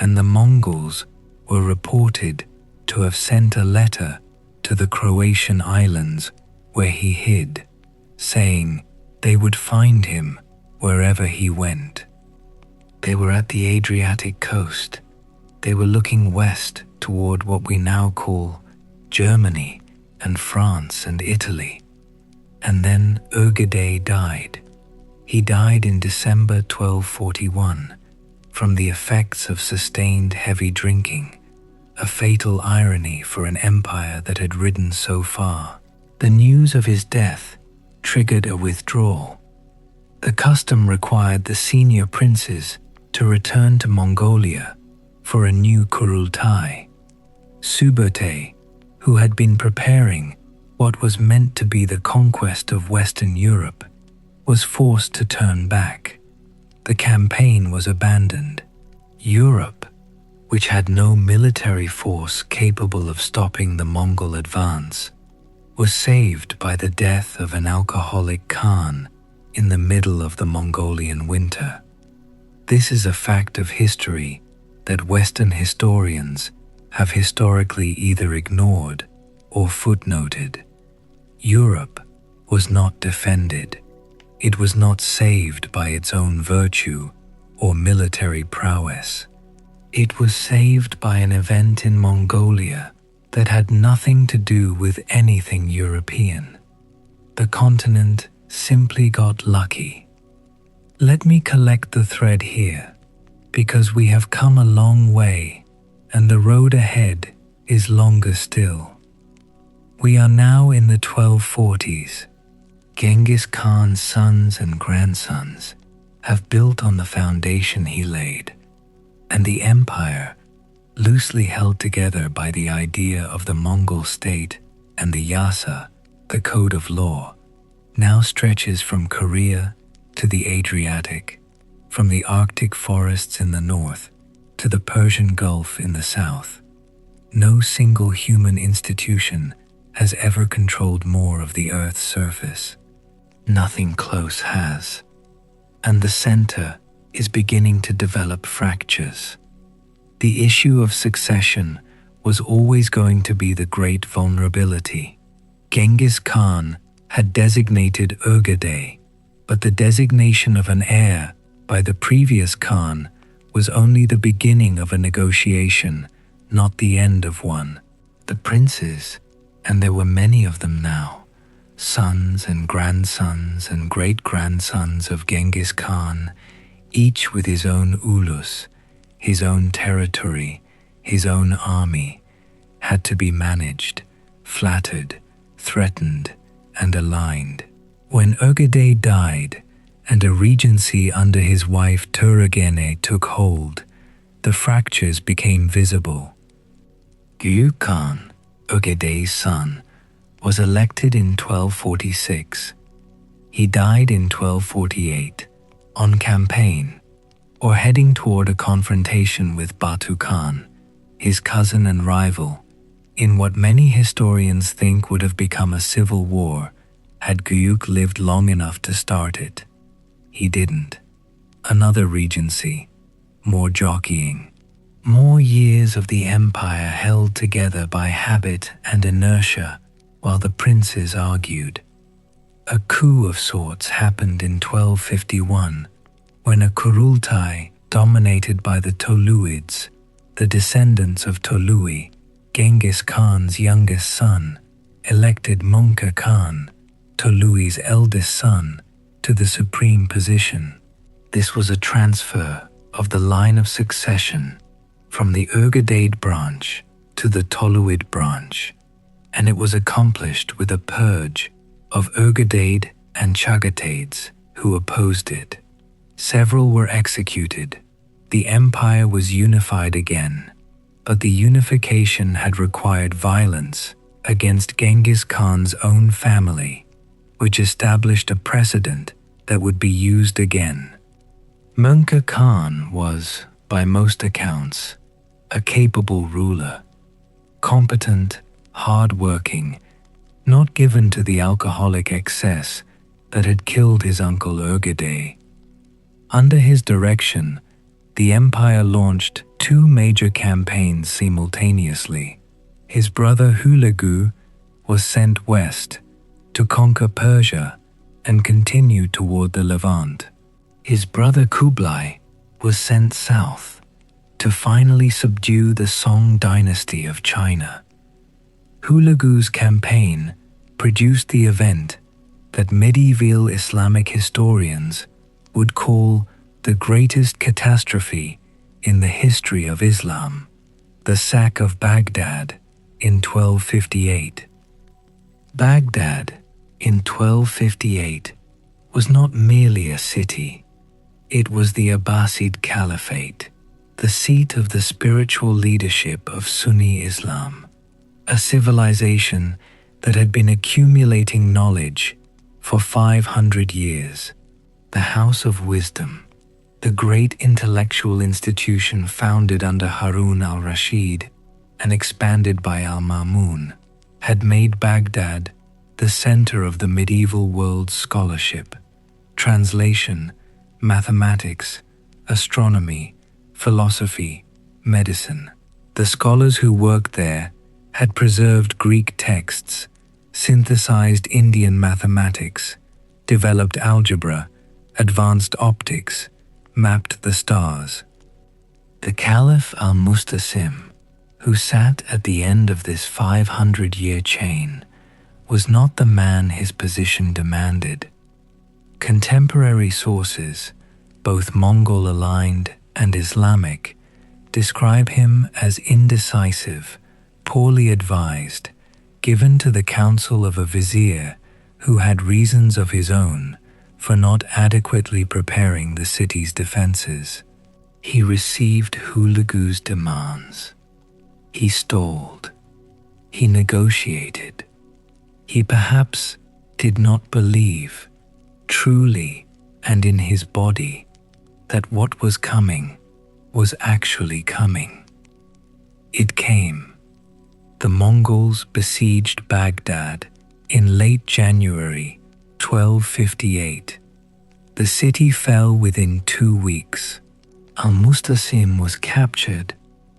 and the Mongols were reported to have sent a letter to the Croatian islands where he hid, saying they would find him wherever he went. They were at the Adriatic coast. They were looking west toward what we now call Germany and France and Italy. And then Ögedei died. He died in December 1241 from the effects of sustained heavy drinking, a fatal irony for an empire that had ridden so far. The news of his death triggered a withdrawal. The custom required the senior princes to return to Mongolia for a new Kurultai. Subutai, who had been preparing what was meant to be the conquest of Western Europe, was forced to turn back. The campaign was abandoned. Europe, which had no military force capable of stopping the Mongol advance, was saved by the death of an alcoholic Khan in the middle of the Mongolian winter. This is a fact of history that Western historians have historically either ignored or footnoted. Europe was not defended. It was not saved by its own virtue or military prowess. It was saved by an event in Mongolia that had nothing to do with anything European. The continent simply got lucky. Let me collect the thread here, because we have come a long way and the road ahead is longer still. We are now in the 1240s. Genghis Khan's sons and grandsons have built on the foundation he laid, and the empire, loosely held together by the idea of the Mongol state and the Yasa, the code of law, now stretches from Korea to the Adriatic, from the Arctic forests in the north to the Persian Gulf in the south. No single human institution has ever controlled more of the Earth's surface. Nothing close has. And the center is beginning to develop fractures. The issue of succession was always going to be the great vulnerability. Genghis Khan had designated Urgade, but the designation of an heir by the previous Khan was only the beginning of a negotiation, not the end of one. The princes, and there were many of them now, sons and grandsons and great-grandsons of Genghis Khan, each with his own ulus, his own territory, his own army, had to be managed, flattered, threatened, and aligned. When Urgade died and a regency under his wife Turagene took hold, the fractures became visible. Gyu Khan, Urgade's son, was elected in 1246. He died in 1248, on campaign, or heading toward a confrontation with Batu Khan, his cousin and rival, in what many historians think would have become a civil war had Guyuk lived long enough to start it. He didn't. Another regency, more jockeying, more years of the empire held together by habit and inertia while the princes argued. A coup of sorts happened in 1251 when a Kurultai dominated by the Toluids, the descendants of Tolui, Genghis Khan's youngest son, elected Mongol Khan, Tolui's eldest son, to the supreme position. This was a transfer of the line of succession from the Urgade branch to the Toluid branch, and it was accomplished with a purge of Urgade and Chagatades who opposed it. Several were executed. The empire was unified again, but the unification had required violence against Genghis Khan's own family, which established a precedent that would be used again. Mongol Khan was, by most accounts, a capable ruler, competent, hard-working, not given to the alcoholic excess that had killed his uncle Urgade. Under his direction, the empire launched two major campaigns simultaneously. His brother Hulagu was sent west to conquer Persia and continue toward the Levant. His brother Kublai was sent south to finally subdue the Song dynasty of China. Hulagu's campaign produced the event that medieval Islamic historians would call the greatest catastrophe in the history of Islam, the sack of Baghdad in 1258. Baghdad in 1258 was not merely a city, it was the Abbasid Caliphate, the seat of the spiritual leadership of Sunni Islam, a civilization that had been accumulating knowledge for 500 years. The House of Wisdom, the great intellectual institution founded under Harun al-Rashid and expanded by al-Ma'mun, had made Baghdad the center of the medieval world's scholarship, translation, mathematics, astronomy, philosophy, medicine. The scholars who worked there had preserved Greek texts, synthesized Indian mathematics, developed algebra, advanced optics, mapped the stars. The Caliph al-Mustasim, who sat at the end of this 500-year chain, was not the man his position demanded. Contemporary sources, both Mongol-aligned and Islamic, describe him as indecisive, poorly advised, given to the counsel of a vizier who had reasons of his own for not adequately preparing the city's defenses. He received Hulagu's demands. He stalled. He negotiated. He perhaps did not believe, truly and in his body, that what was coming was actually coming. It came. The Mongols besieged Baghdad in late January 1258. The city fell within 2 weeks. Al-Mustasim was captured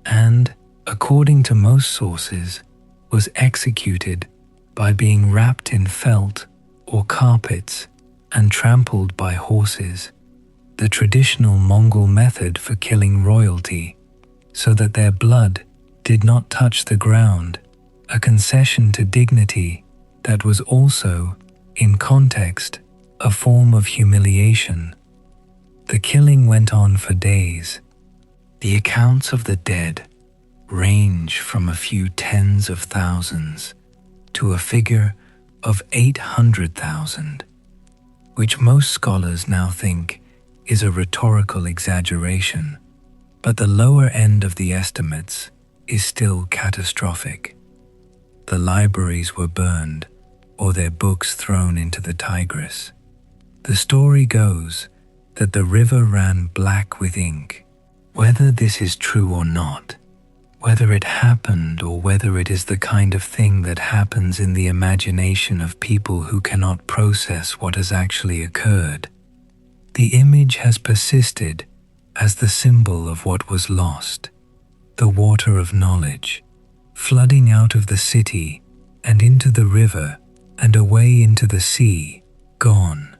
and, according to most sources, was executed by being wrapped in felt or carpets and trampled by horses, the traditional Mongol method for killing royalty so that their blood did not touch the ground, a concession to dignity that was also, in context, a form of humiliation. The killing went on for days. The accounts of the dead range from a few tens of thousands to a figure of 800,000, which most scholars now think is a rhetorical exaggeration, but the lower end of the estimates is still catastrophic. The libraries were burned or their books thrown into the Tigris. The story goes that the river ran black with ink. Whether this is true or not, whether it happened or whether it is the kind of thing that happens in the imagination of people who cannot process what has actually occurred, the image has persisted as the symbol of what was lost, the water of knowledge, flooding out of the city and into the river and away into the sea, gone.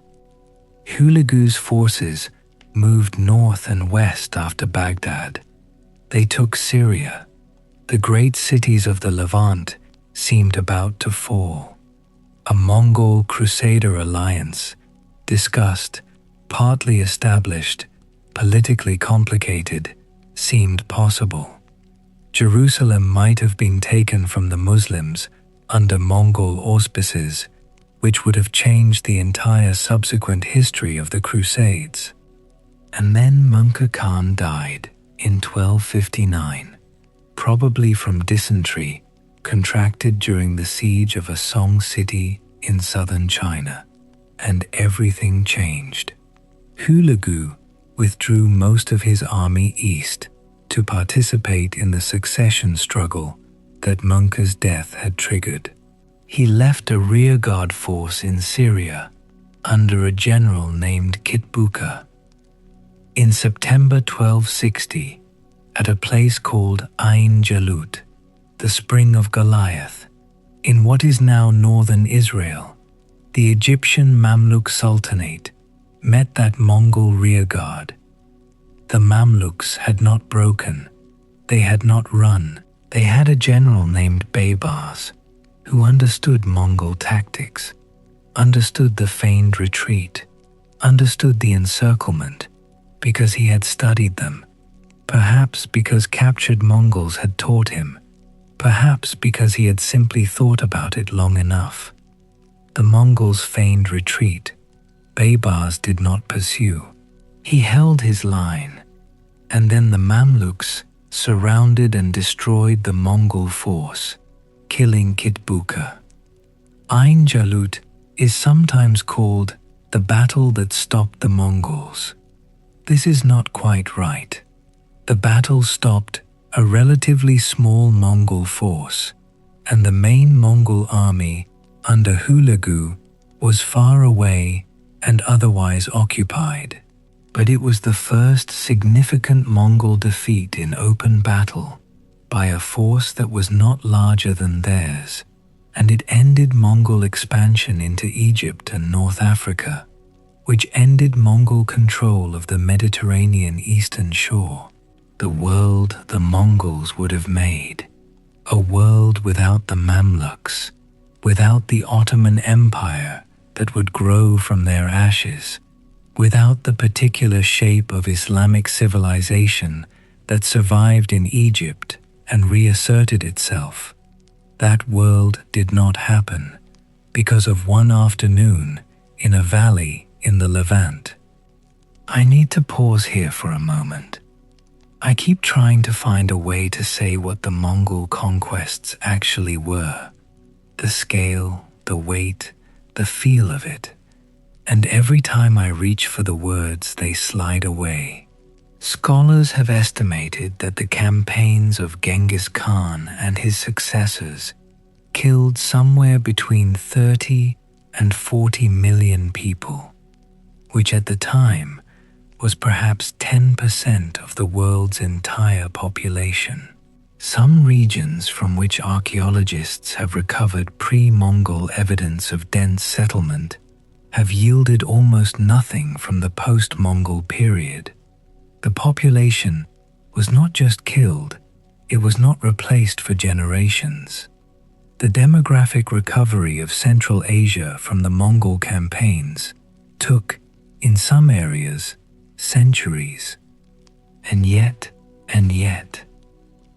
Hulagu's forces moved north and west after Baghdad. They took Syria. The great cities of the Levant seemed about to fall. A Mongol Crusader alliance, discussed, partly established, politically complicated, seemed possible. Jerusalem might have been taken from the Muslims under Mongol auspices, which would have changed the entire subsequent history of the Crusades. And then Mongol Khan died in 1259, probably from dysentery contracted during the siege of a Song city in southern China, and everything changed. Hulagu withdrew most of his army east to participate in the succession struggle that Mongol's death had triggered. He left a rearguard force in Syria under a general named Kitbuka. In September 1260, at a place called Ain Jalut, the spring of Goliath, in what is now northern Israel, the Egyptian Mamluk Sultanate met that Mongol rearguard. The Mamluks had not broken, they had not run, they had a general named Baybars, who understood Mongol tactics, understood the feigned retreat, understood the encirclement, because he had studied them, perhaps because captured Mongols had taught him, perhaps because he had simply thought about it long enough. The Mongols feigned retreat. Baybars did not pursue. He held his line, and then the Mamluks surrounded and destroyed the Mongol force, killing Kitbuka. Ain Jalut is sometimes called the battle that stopped the Mongols. This is not quite right. The battle stopped a relatively small Mongol force, and the main Mongol army under Hulagu was far away and otherwise occupied. But it was the first significant Mongol defeat in open battle by a force that was not larger than theirs, and it ended Mongol expansion into Egypt and North Africa, which ended Mongol control of the Mediterranean eastern shore. The world the Mongols would have made, a world without the Mamluks, without the Ottoman Empire that would grow from their ashes, without the particular shape of Islamic civilization that survived in Egypt and reasserted itself. That world did not happen because of one afternoon in a valley in the Levant. I need to pause here for a moment. I keep trying to find a way to say what the Mongol conquests actually were, the scale, the weight, the feel of it, and every time I reach for the words, they slide away. Scholars have estimated that the campaigns of Genghis Khan and his successors killed somewhere between 30 and 40 million people, which at the time was perhaps 10% of the world's entire population. Some regions from which archaeologists have recovered pre-Mongol evidence of dense settlement have yielded almost nothing from the post-Mongol period. The population was not just killed, it was not replaced for generations. The demographic recovery of Central Asia from the Mongol campaigns took, in some areas, centuries. And yet,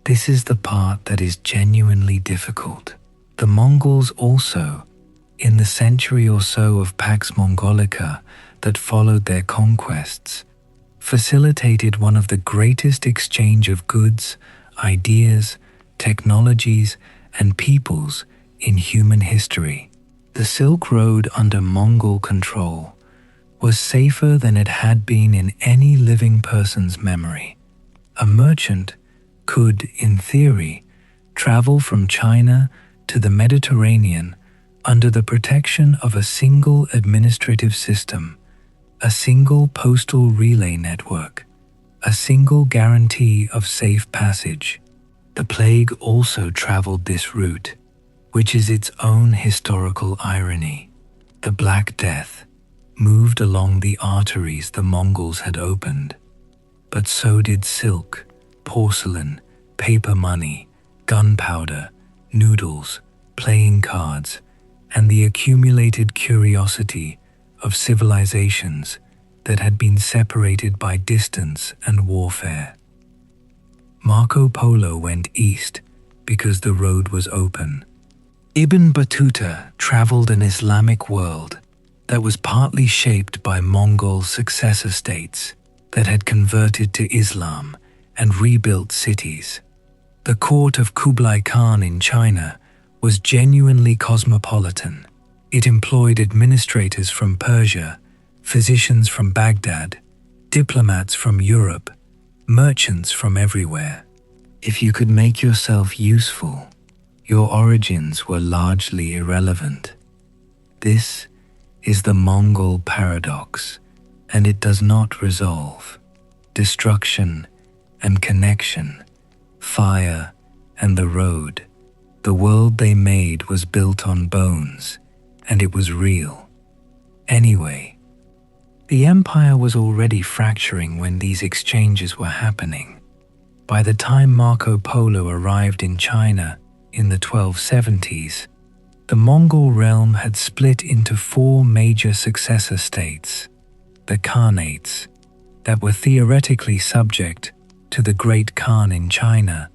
this is the part that is genuinely difficult. The Mongols also, in the century or so of Pax Mongolica that followed their conquests, facilitated one of the greatest exchange of goods, ideas, technologies, and peoples in human history. The Silk Road under Mongol control was safer than it had been in any living person's memory. A merchant could, in theory, travel from China to the Mediterranean under the protection of a single administrative system, a single postal relay network, a single guarantee of safe passage. The plague also traveled this route, which is its own historical irony. The Black Death moved along the arteries the Mongols had opened, but so did silk, porcelain, paper money, gunpowder, noodles, playing cards, and the accumulated curiosity of civilizations that had been separated by distance and warfare. Marco Polo went east because the road was open. Ibn Battuta traveled an Islamic world that was partly shaped by Mongol successor states that had converted to Islam and rebuilt cities. The court of Kublai Khan in China was genuinely cosmopolitan. It employed administrators from Persia, physicians from Baghdad, diplomats from Europe, merchants from everywhere. If you could make yourself useful, your origins were largely irrelevant. This is the Mongol paradox, and it does not resolve. Destruction and connection, fire and the road. The world they made was built on bones, and it was real. Anyway, the empire was already fracturing when these exchanges were happening. By the time Marco Polo arrived in China in the 1270s, the Mongol realm had split into four major successor states, the Khanates, that were theoretically subject to the Great Khan in China,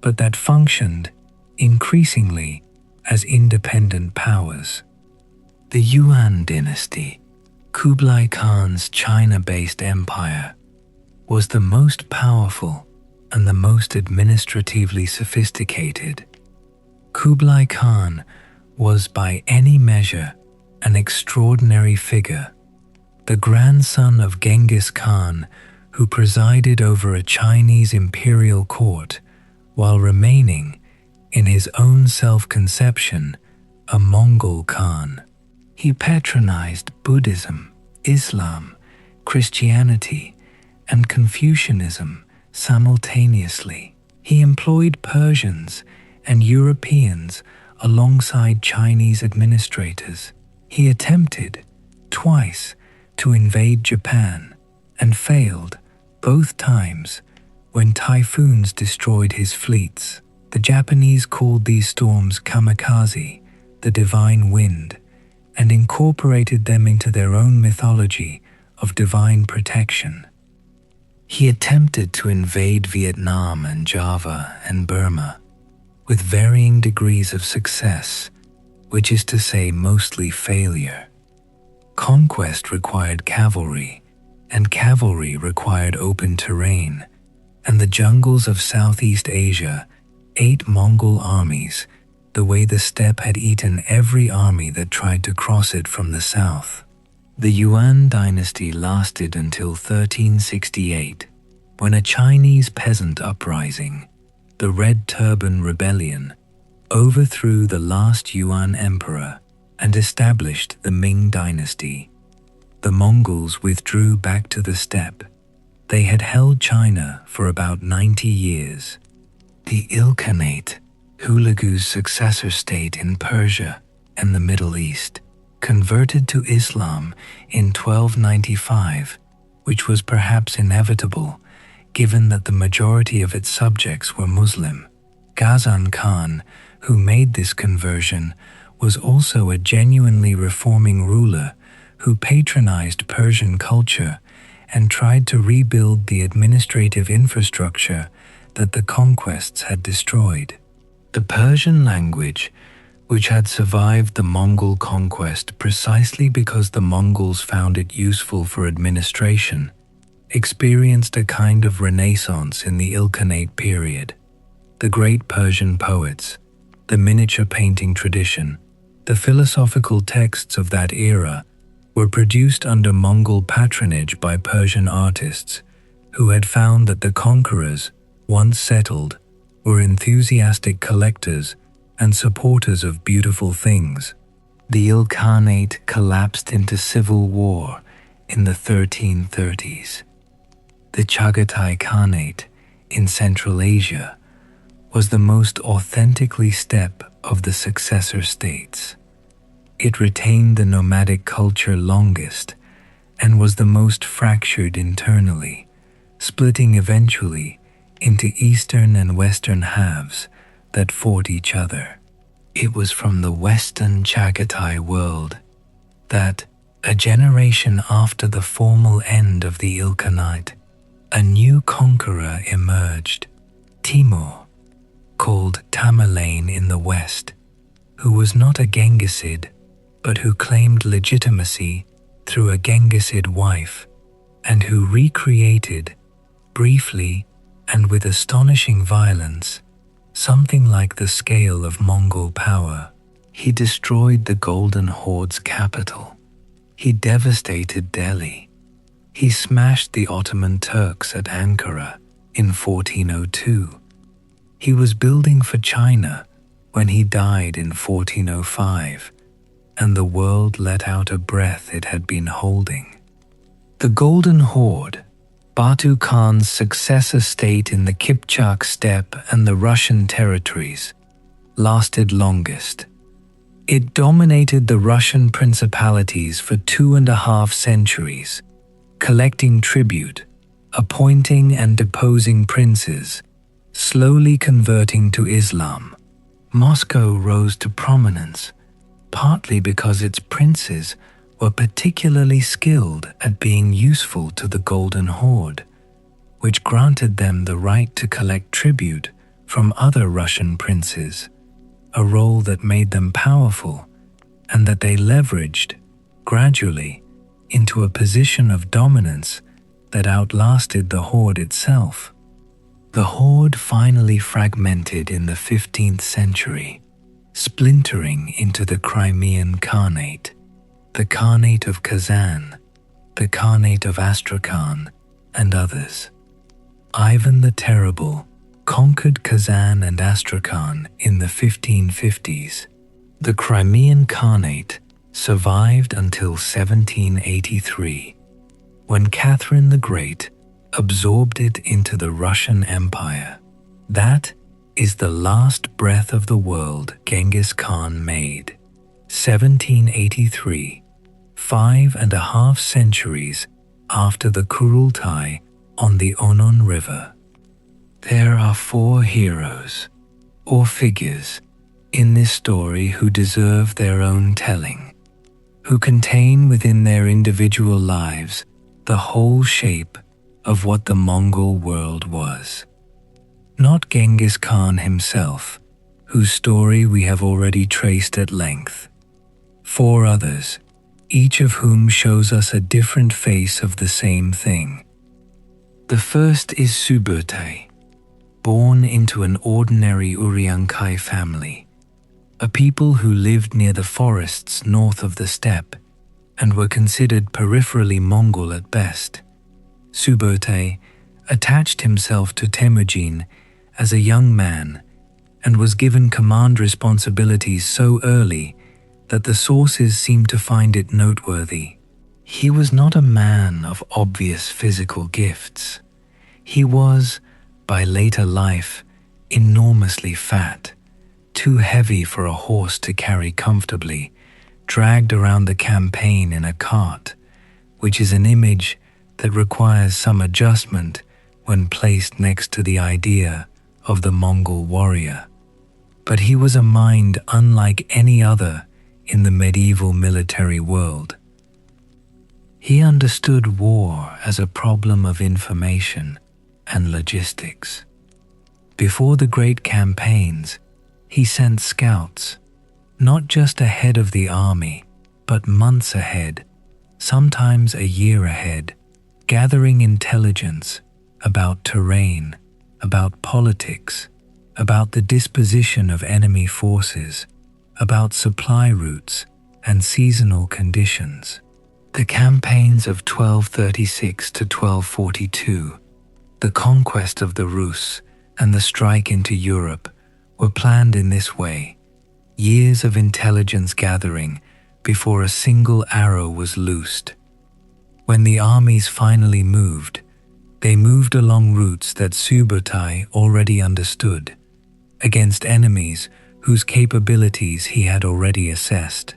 but that functioned increasingly as independent powers. The Yuan dynasty, Kublai Khan's China-based empire, was the most powerful and the most administratively sophisticated. Kublai Khan was by any measure an extraordinary figure, the grandson of Genghis Khan, who presided over a Chinese imperial court while remaining, in his own self-conception, a Mongol Khan. He patronized Buddhism, Islam, Christianity, and Confucianism simultaneously. He employed Persians and Europeans alongside Chinese administrators. He attempted, twice, to invade Japan and failed both times when typhoons destroyed his fleets. The Japanese called these storms kamikaze, the divine wind, and incorporated them into their own mythology of divine protection. He attempted to invade Vietnam and Java and Burma, with varying degrees of success, which is to say mostly failure. Conquest required cavalry, and cavalry required open terrain, and the jungles of Southeast Asia ate Mongol armies the way the steppe had eaten every army that tried to cross it from the south. The Yuan dynasty lasted until 1368, when a Chinese peasant uprising, the Red Turban Rebellion, overthrew the last Yuan emperor and established the Ming dynasty. The Mongols withdrew back to the steppe. They had held China for about 90 years. The Ilkhanate, Hulagu's successor state in Persia and the Middle East, converted to Islam in 1295, which was perhaps inevitable given that the majority of its subjects were Muslim. Ghazan Khan, who made this conversion, was also a genuinely reforming ruler who patronized Persian culture and tried to rebuild the administrative infrastructure that the conquests had destroyed. The Persian language, which had survived the Mongol conquest precisely because the Mongols found it useful for administration, experienced a kind of renaissance in the Ilkhanate period. The great Persian poets, the miniature painting tradition, the philosophical texts of that era were produced under Mongol patronage by Persian artists who had found that the conquerors, once settled, were enthusiastic collectors and supporters of beautiful things. The Ilkhanate collapsed into civil war in the 1330s. The Chagatai Khanate in Central Asia was the most authentically Steppe of the successor states. It retained the nomadic culture longest and was the most fractured internally, splitting eventually into eastern and western halves that fought each other. It was from the western Chagatai world that, a generation after the formal end of the Ilkhanate, a new conqueror emerged, Timur, called Tamerlane in the west, who was not a Genghisid, but who claimed legitimacy through a Genghisid wife, and who recreated, briefly and with astonishing violence, something like the scale of Mongol power. He destroyed the Golden Horde's capital. He devastated Delhi. He smashed the Ottoman Turks at Ankara in 1402. He was building for China when he died in 1405, and the world let out a breath it had been holding. The Golden Horde, Batu Khan's successor state in the Kipchak steppe and the Russian territories, lasted longest. It dominated the Russian principalities for 2.5 centuries, collecting tribute, appointing and deposing princes, slowly converting to Islam. Moscow rose to prominence, partly because its princes were particularly skilled at being useful to the Golden Horde, which granted them the right to collect tribute from other Russian princes, a role that made them powerful and that they leveraged, gradually, into a position of dominance that outlasted the Horde itself. The Horde finally fragmented in the 15th century, splintering into the Crimean Khanate, the Khanate of Kazan, the Khanate of Astrakhan, and others. Ivan the Terrible conquered Kazan and Astrakhan in the 1550s. The Crimean Khanate survived until 1783, when Catherine the Great absorbed it into the Russian Empire. That is the last breath of the world Genghis Khan made. 1783, 5.5 centuries after the Kurultai on the Onon River. There are 4 heroes, or figures, in this story who deserve their own telling, who contain within their individual lives the whole shape of what the Mongol world was. Not Genghis Khan himself, whose story we have already traced at length. 4 others, each of whom shows us a different face of the same thing. The first is Subutai, born into an ordinary Uriankai family, a people who lived near the forests north of the steppe and were considered peripherally Mongol at best. Subutai attached himself to Temujin as a young man and was given command responsibilities so early that the sources seem to find it noteworthy. He was not a man of obvious physical gifts. He was, by later life, enormously fat, too heavy for a horse to carry comfortably, dragged around the campaign in a cart, which is an image that requires some adjustment when placed next to the idea of the Mongol warrior. But he was a mind unlike any other in the medieval military world. He understood war as a problem of information and logistics. Before the great campaigns, he sent scouts, not just ahead of the army, but months ahead, sometimes a year ahead, gathering intelligence about terrain, about politics, about the disposition of enemy forces, about supply routes and seasonal conditions. The campaigns of 1236 to 1242, the conquest of the Rus, and the strike into Europe were planned in this way, years of intelligence gathering before a single arrow was loosed. When the armies finally moved, they moved along routes that Subutai already understood, against enemies whose capabilities he had already assessed.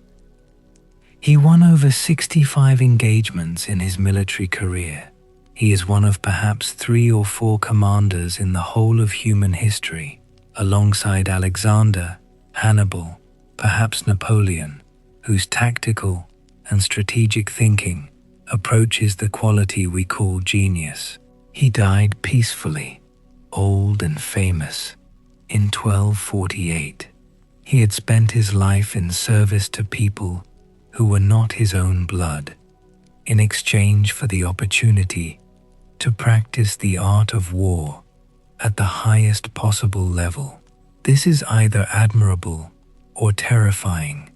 He won over 65 engagements in his military career. He is one of perhaps 3 or 4 commanders in the whole of human history, alongside Alexander, Hannibal, perhaps Napoleon, whose tactical and strategic thinking approaches the quality we call genius. He died peacefully, old and famous, in 1248. He had spent his life in service to people who were not his own blood, in exchange for the opportunity to practice the art of war at the highest possible level. This is either admirable or terrifying,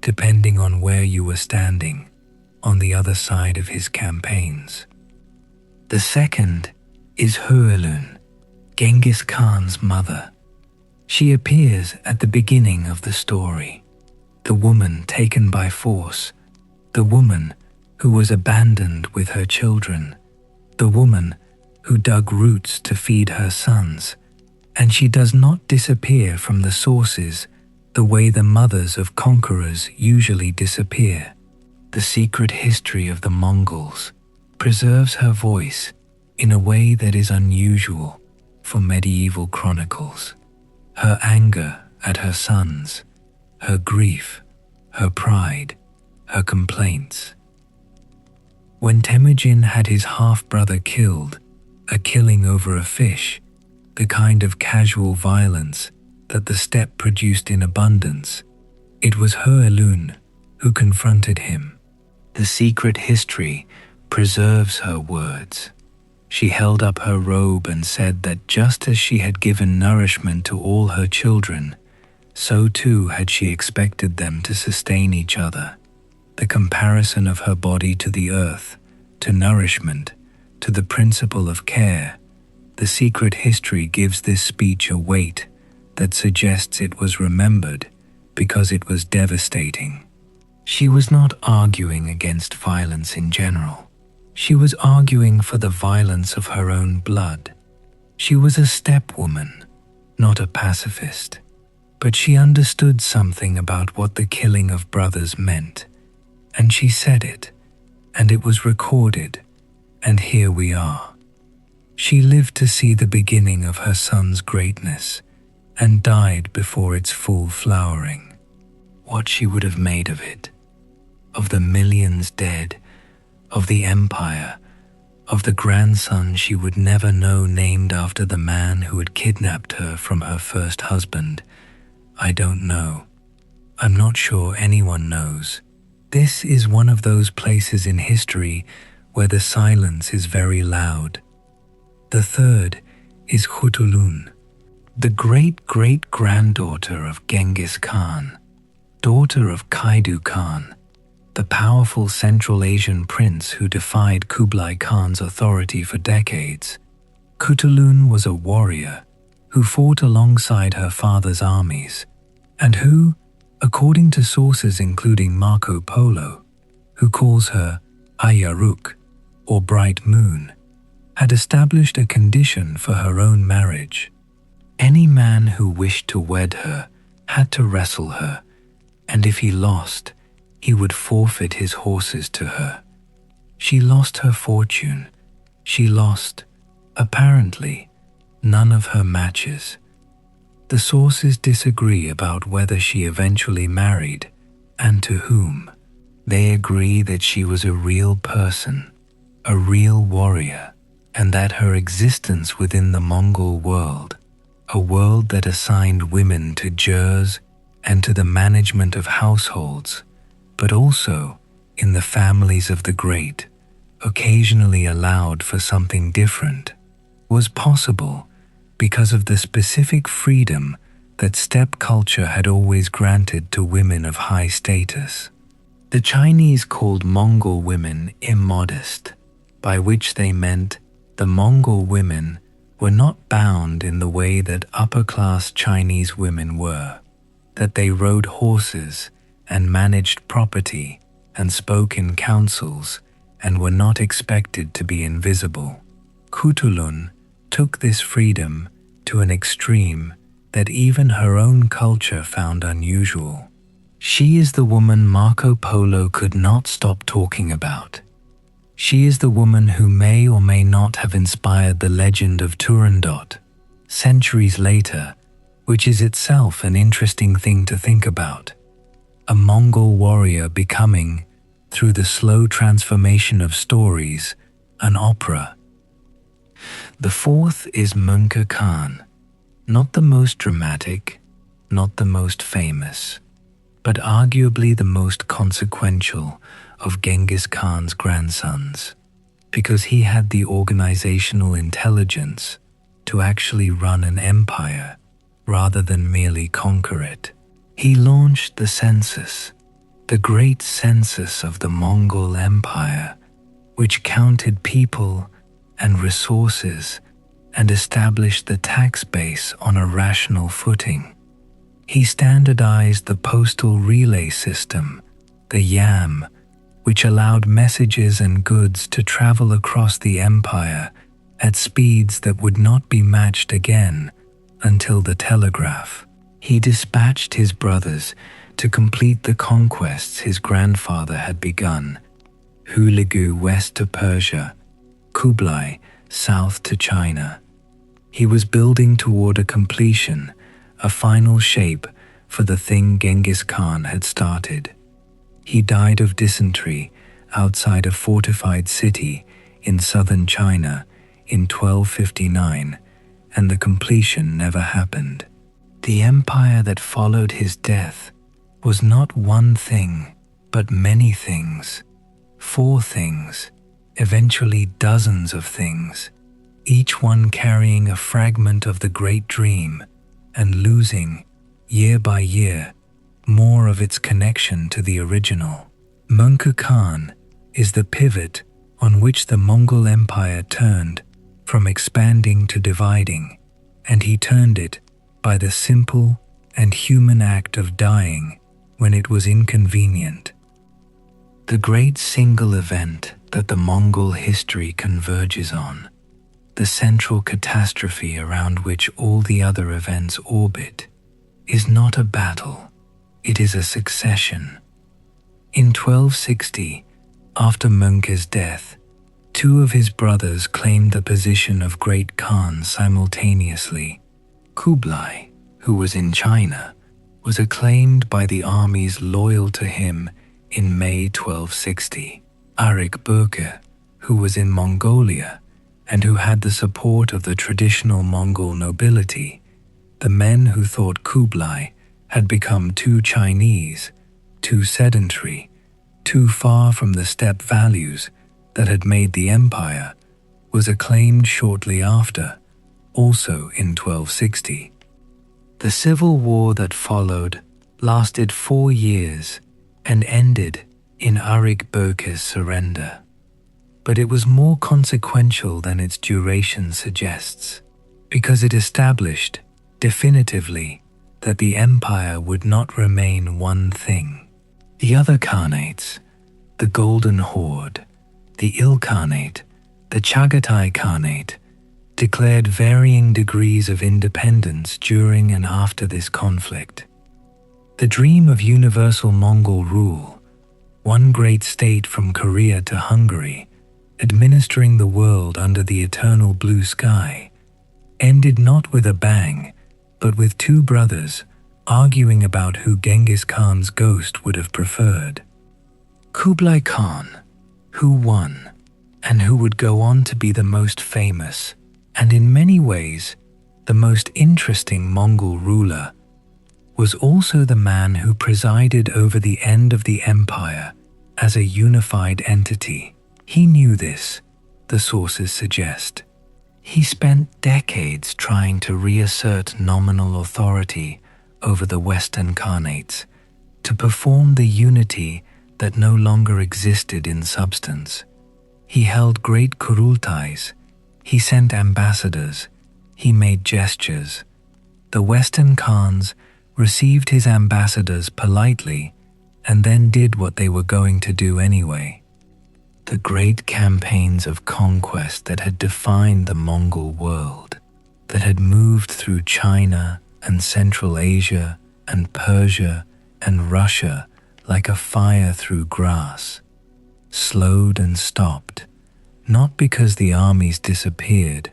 depending on where you were standing on the other side of his campaigns. The second is Hoelun, Genghis Khan's mother. She appears at the beginning of the story, the woman taken by force, the woman who was abandoned with her children, the woman who dug roots to feed her sons, and she does not disappear from the sources the way the mothers of conquerors usually disappear. The secret history of the Mongols preserves her voice in a way that is unusual for medieval chronicles. Her anger at her sons, her grief, her pride, her complaints. When Temujin had his half-brother killed, a killing over a fish, the kind of casual violence that the steppe produced in abundance, it was Hoelun who confronted him. The secret history preserves her words. She held up her robe and said that just as she had given nourishment to all her children, so too had she expected them to sustain each other. The comparison of her body to the earth, to nourishment, to the principle of care, the secret history gives this speech a weight that suggests it was remembered because it was devastating. She was not arguing against violence in general. She was arguing for the violence of her own blood. She was a steppe woman, not a pacifist, but she understood something about what the killing of brothers meant, and she said it, and it was recorded, and here we are. She lived to see the beginning of her son's greatness, and died before its full flowering. What she would have made of it, of the millions dead, of the empire, of the grandson she would never know named after the man who had kidnapped her from her first husband, I don't know. I'm not sure anyone knows. This is one of those places in history where the silence is very loud. The third is Khutulun, the great-great-granddaughter of Genghis Khan, daughter of Kaidu Khan, the powerful Central Asian prince who defied Kublai Khan's authority for decades. Khutulun was a warrior who fought alongside her father's armies, and who, according to sources including Marco Polo, who calls her Ayaruk, or bright moon, had established a condition for her own marriage. Any man who wished to wed her had to wrestle her, and if he lost, he would forfeit his horses to her. She lost her fortune. She lost, apparently, none of her matches. The sources disagree about whether she eventually married and to whom. They agree that she was a real person, a real warrior, and that her existence within the Mongol world, a world that assigned women to jurs and to the management of households, but also, in the families of the great, occasionally allowed for something different, was possible because of the specific freedom that steppe culture had always granted to women of high status. The Chinese called Mongol women immodest, by which they meant the Mongol women were not bound in the way that upper-class Chinese women were, that they rode horses and managed property and spoke in councils and were not expected to be invisible. Kutulun took this freedom to an extreme that even her own culture found unusual. She is the woman Marco Polo could not stop talking about. She is the woman who may or may not have inspired the legend of Turandot centuries later, which is itself an interesting thing to think about. A Mongol warrior becoming, through the slow transformation of stories, an opera. The fourth is Mongol Khan, not the most dramatic, not the most famous, but arguably the most consequential of Genghis Khan's grandsons, because he had the organizational intelligence to actually run an empire rather than merely conquer it. He launched the census, the great census of the Mongol Empire, which counted people and resources and established the tax base on a rational footing. He standardized the postal relay system, the YAM, which allowed messages and goods to travel across the empire at speeds that would not be matched again until the telegraph. He dispatched his brothers to complete the conquests his grandfather had begun, Hulagu west to Persia, Kublai south to China. He was building toward a completion, a final shape for the thing Genghis Khan had started. He died of dysentery outside a fortified city in southern China in 1259, and the completion never happened. The empire that followed his death was not one thing, but many things. 4 things, eventually dozens of things, each one carrying a fragment of the great dream and losing, year by year, more of its connection to the original. Mongol Khan is the pivot on which the Mongol Empire turned from expanding to dividing, and he turned it by the simple and human act of dying when it was inconvenient. The great single event that the Mongol history converges on, the central catastrophe around which all the other events orbit, is not a battle, it is a succession. In 1260, after Mongol's death, 2 of his brothers claimed the position of Great Khan simultaneously. Kublai, who was in China, was acclaimed by the armies loyal to him in May 1260. Arik Burka, who was in Mongolia and who had the support of the traditional Mongol nobility, the men who thought Kublai had become too Chinese, too sedentary, too far from the steppe values that had made the empire, was acclaimed shortly after, also in 1260. The civil war that followed lasted 4 years and ended in Arik Burka's surrender. But it was more consequential than its duration suggests, because it established, definitively, that the empire would not remain one thing. The other Khanates, the Golden Horde, the Ilkhanate, the Chagatai Khanate, declared varying degrees of independence during and after this conflict. The dream of universal Mongol rule, one great state from Korea to Hungary, administering the world under the eternal blue sky, ended not with a bang, but with two brothers arguing about who Genghis Khan's ghost would have preferred. Kublai Khan, who won, and who would go on to be the most famous, and in many ways, the most interesting Mongol ruler, was also the man who presided over the end of the empire as a unified entity. He knew this, the sources suggest. He spent decades trying to reassert nominal authority over the Western Khanates, to perform the unity that no longer existed in substance. He held great kurultais, he sent ambassadors, he made gestures. The Western Khans received his ambassadors politely and then did what they were going to do anyway. The great campaigns of conquest that had defined the Mongol world, that had moved through China and Central Asia and Persia and Russia like a fire through grass, slowed and stopped, not because the armies disappeared,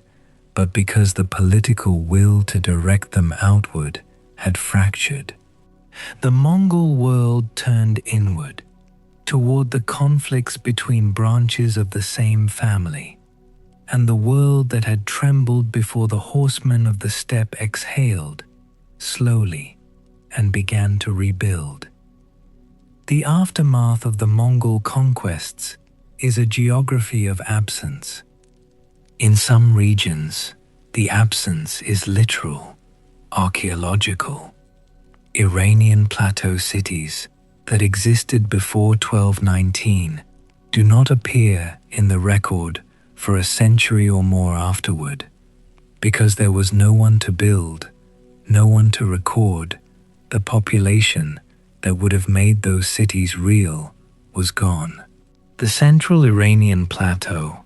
but because the political will to direct them outward had fractured. The Mongol world turned inward, toward the conflicts between branches of the same family, and the world that had trembled before the horsemen of the steppe exhaled, slowly, and began to rebuild. The aftermath of the Mongol conquests is a geography of absence. In some regions, the absence is literal, archaeological. Iranian plateau cities that existed before 1219 do not appear in the record for a century or more afterward, because there was no one to build, no one to record. The population that would have made those cities real was gone. The central Iranian plateau,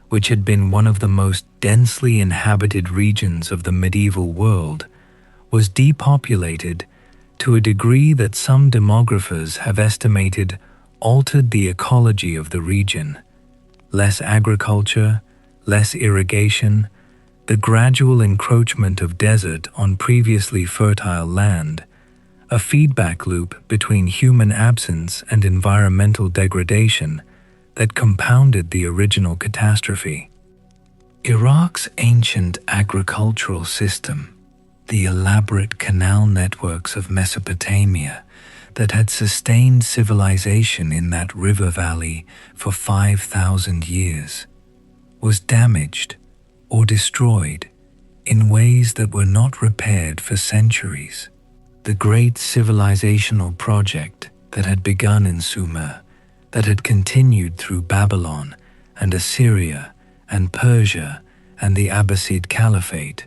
which had been one of the most densely inhabited regions of the medieval world, was depopulated to a degree that some demographers have estimated altered the ecology of the region. Less agriculture, less irrigation, the gradual encroachment of desert on previously fertile land, a feedback loop between human absence and environmental degradation that compounded the original catastrophe. Iraq's ancient agricultural system, the elaborate canal networks of Mesopotamia that had sustained civilization in that river valley for 5,000 years, was damaged or destroyed in ways that were not repaired for centuries. The great civilizational project that had begun in Sumer, that had continued through Babylon and Assyria and Persia and the Abbasid Caliphate,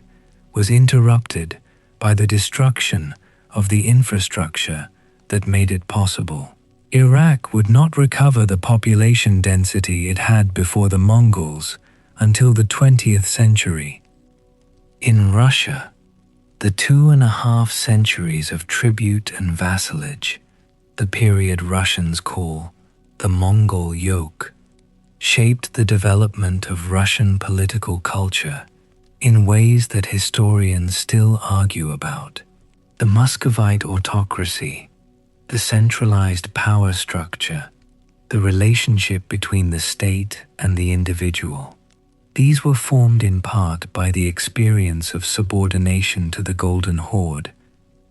was interrupted by the destruction of the infrastructure that made it possible. Iraq would not recover the population density it had before the Mongols until the 20th century. In Russia, the 2.5 centuries of tribute and vassalage, the period Russians call the Mongol yoke, shaped the development of Russian political culture in ways that historians still argue about. The Muscovite autocracy, the centralized power structure, the relationship between the state and the individual. These were formed in part by the experience of subordination to the Golden Horde,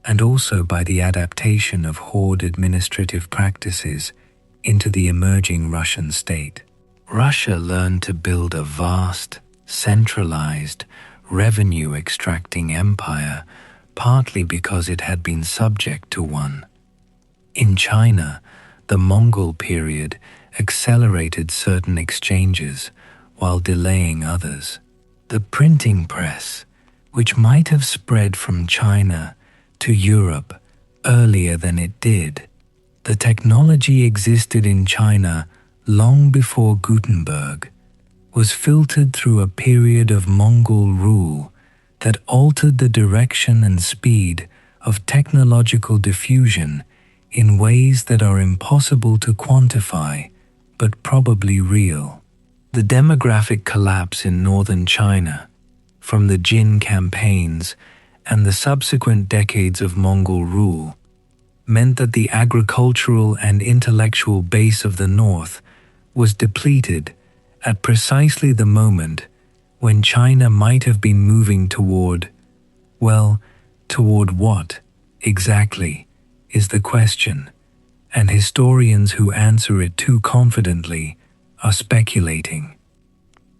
and also by the adaptation of Horde administrative practices into the emerging Russian state. Russia learned to build a vast, centralized, revenue-extracting empire, partly because it had been subject to one. In China, the Mongol period accelerated certain exchanges while delaying others. The printing press, which might have spread from China to Europe earlier than it did, the technology existed in China long before Gutenberg, was filtered through a period of Mongol rule that altered the direction and speed of technological diffusion in ways that are impossible to quantify but probably real. The demographic collapse in northern China, from the Jin campaigns and the subsequent decades of Mongol rule, meant that the agricultural and intellectual base of the north was depleted at precisely the moment when China might have been moving toward what, exactly, is the question, and historians who answer it too confidently are speculating.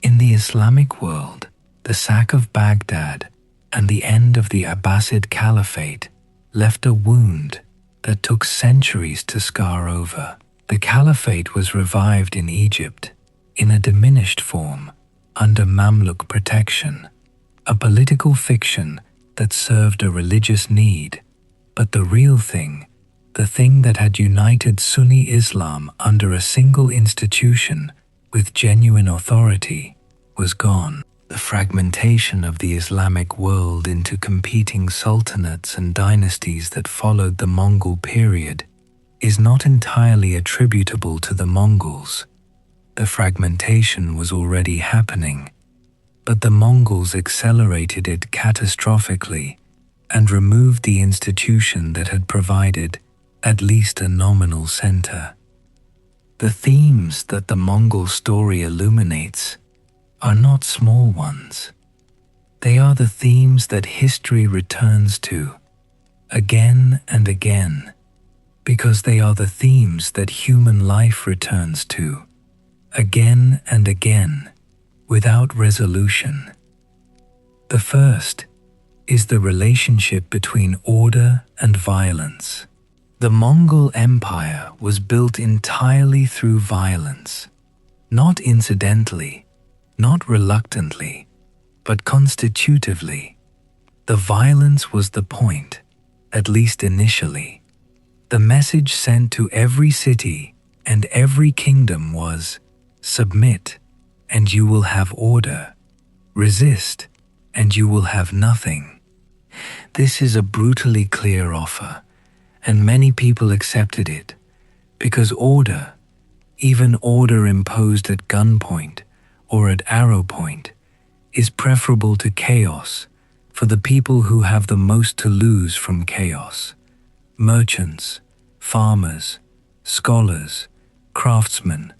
In the Islamic world, the sack of Baghdad and the end of the Abbasid Caliphate left a wound that took centuries to scar over. The Caliphate was revived in Egypt, in a diminished form, under Mamluk protection, a political fiction that served a religious need, but the real thing, the thing that had united Sunni Islam under a single institution with genuine authority, was gone. The fragmentation of the Islamic world into competing sultanates and dynasties that followed the Mongol period is not entirely attributable to the Mongols. The fragmentation was already happening, but the Mongols accelerated it catastrophically and removed the institution that had provided at least a nominal center. The themes that the Mongol story illuminates are not small ones. They are the themes that history returns to again and again, because they are the themes that human life returns to again and again, without resolution. The first is the relationship between order and violence. The Mongol Empire was built entirely through violence, not incidentally, not reluctantly, but constitutively. The violence was the point, at least initially. The message sent to every city and every kingdom was, submit, and you will have order. Resist, and you will have nothing. This is a brutally clear offer, and many people accepted it, because order, even order imposed at gunpoint or at arrow point, is preferable to chaos for the people who have the most to lose from chaos. Merchants, farmers, scholars, craftsmen,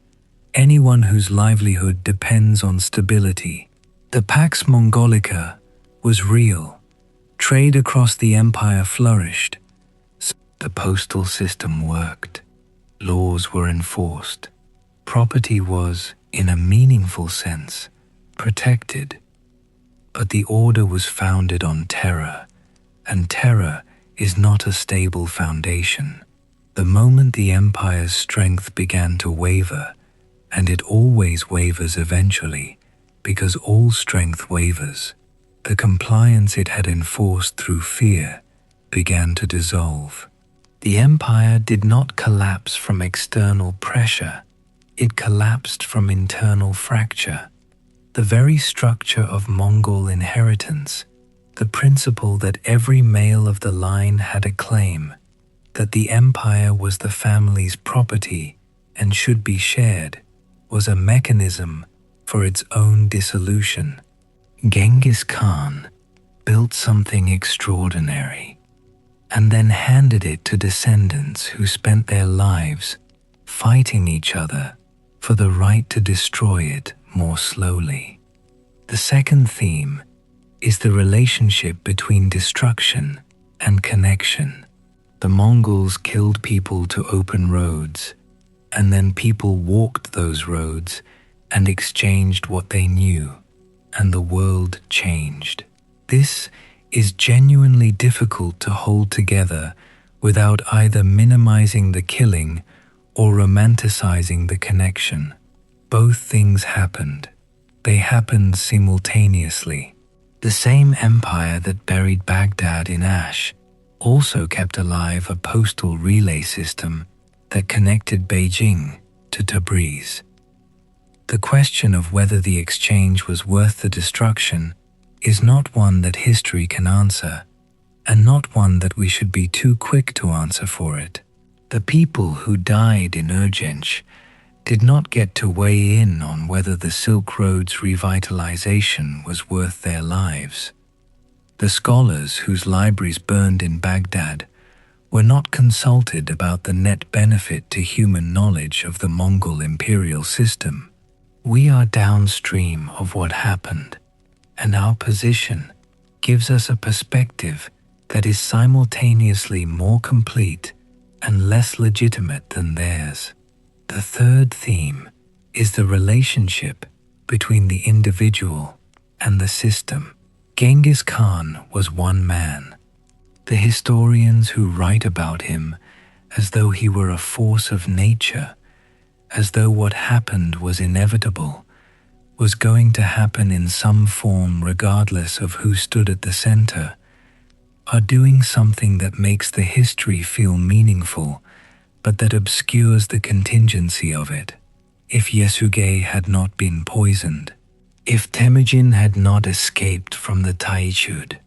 anyone whose livelihood depends on stability. The Pax Mongolica was real. Trade across the empire flourished. The postal system worked. Laws were enforced. Property was, in a meaningful sense, protected. But the order was founded on terror, and terror is not a stable foundation. The moment the empire's strength began to waver, and it always wavers eventually, because all strength wavers, the compliance it had enforced through fear began to dissolve. The empire did not collapse from external pressure, it collapsed from internal fracture. The very structure of Mongol inheritance, the principle that every male of the line had a claim, that the empire was the family's property and should be shared, was a mechanism for its own dissolution. Genghis Khan built something extraordinary, and then handed it to descendants who spent their lives fighting each other for the right to destroy it more slowly. The second theme is the relationship between destruction and connection. The Mongols killed people to open roads, and then people walked those roads and exchanged what they knew, and the world changed. This is genuinely difficult to hold together without either minimizing the killing or romanticizing the connection. Both things happened. They happened simultaneously. The same empire that buried Baghdad in ash also kept alive a postal relay system that connected Beijing to Tabriz. The question of whether the exchange was worth the destruction is not one that history can answer, and not one that we should be too quick to answer for it. The people who died in Urgench did not get to weigh in on whether the Silk Road's revitalization was worth their lives. The scholars whose libraries burned in Baghdad were not consulted about the net benefit to human knowledge of the Mongol imperial system. We are downstream of what happened, and our position gives us a perspective that is simultaneously more complete and less legitimate than theirs. The third theme is the relationship between the individual and the system. Genghis Khan was one man. The historians who write about him as though he were a force of nature, as though what happened was inevitable, was going to happen in some form regardless of who stood at the center, are doing something that makes the history feel meaningful, but that obscures the contingency of it. If Yesugei had not been poisoned, if Temujin had not escaped from the Taichud,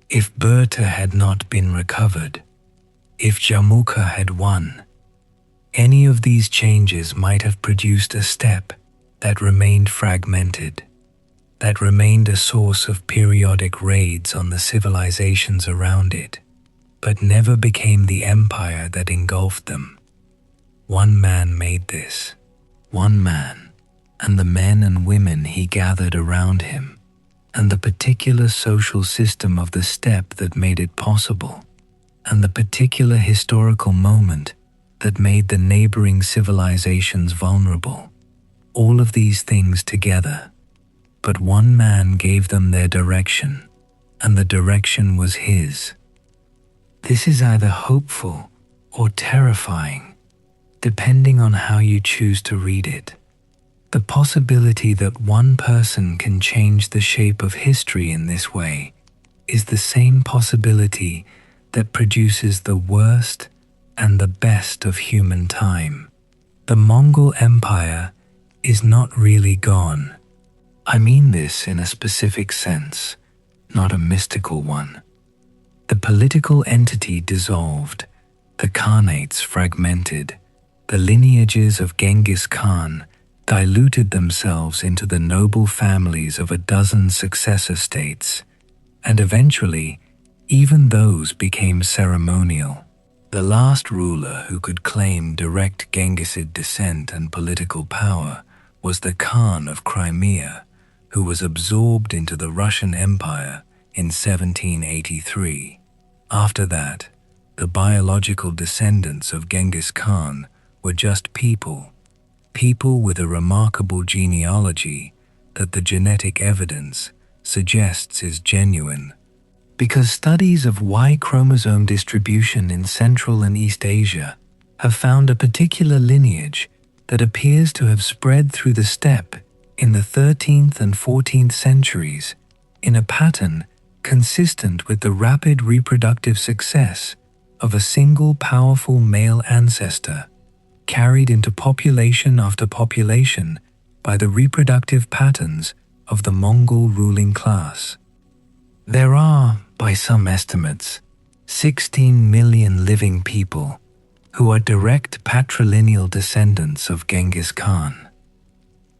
if Berta had not been recovered, if Jamukha had won, any of these changes might have produced a steppe that remained fragmented, that remained a source of periodic raids on the civilizations around it, but never became the empire that engulfed them. One man made this. One man, and the men and women he gathered around him, and the particular social system of the steppe that made it possible, and the particular historical moment that made the neighboring civilizations vulnerable. All of these things together, but one man gave them their direction, and the direction was his. This is either hopeful or terrifying, depending on how you choose to read it. The possibility that one person can change the shape of history in this way is the same possibility that produces the worst and the best of human time. The Mongol Empire is not really gone. I mean this in a specific sense, not a mystical one. The political entity dissolved, the khanates fragmented, the lineages of Genghis Khan diluted themselves into the noble families of a dozen successor states, and eventually, even those became ceremonial. The last ruler who could claim direct Genghisid descent and political power was the Khan of Crimea, who was absorbed into the Russian Empire in 1783. After that, the biological descendants of Genghis Khan were just people with a remarkable genealogy that the genetic evidence suggests is genuine. Because studies of Y chromosome distribution in Central and East Asia have found a particular lineage that appears to have spread through the steppe in the 13th and 14th centuries in a pattern consistent with the rapid reproductive success of a single powerful male ancestor, carried into population after population by the reproductive patterns of the Mongol ruling class. There are, by some estimates, 16 million living people who are direct patrilineal descendants of Genghis Khan.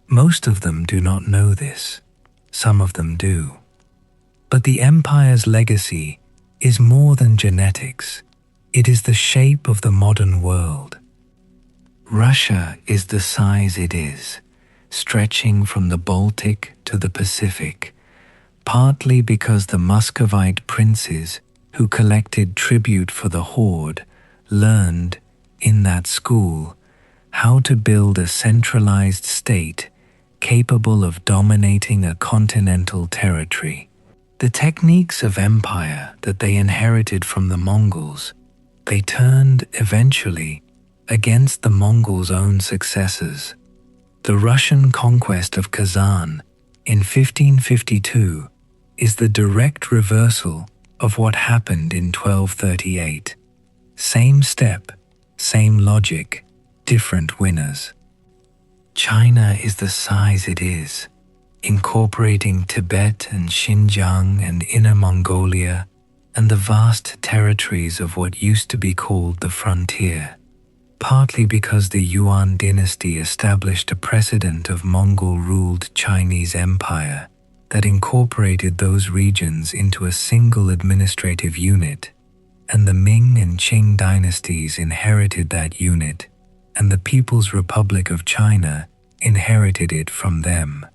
Most of them do not know this. Some of them do. But the empire's legacy is more than genetics. It is the shape of the modern world. Russia is the size it is, stretching from the Baltic to the Pacific, partly because the Muscovite princes who collected tribute for the Horde learned, in that school, how to build a centralized state capable of dominating a continental territory. The techniques of empire that they inherited from the Mongols, they turned eventually against the Mongols' own successors. The Russian conquest of Kazan in 1552 is the direct reversal of what happened in 1238. Same step, same logic, different winners. China is the size it is, incorporating Tibet and Xinjiang and Inner Mongolia and the vast territories of what used to be called the frontier, partly because the Yuan dynasty established a precedent of Mongol-ruled Chinese empire that incorporated those regions into a single administrative unit, and the Ming and Qing dynasties inherited that unit, and the People's Republic of China inherited it from them.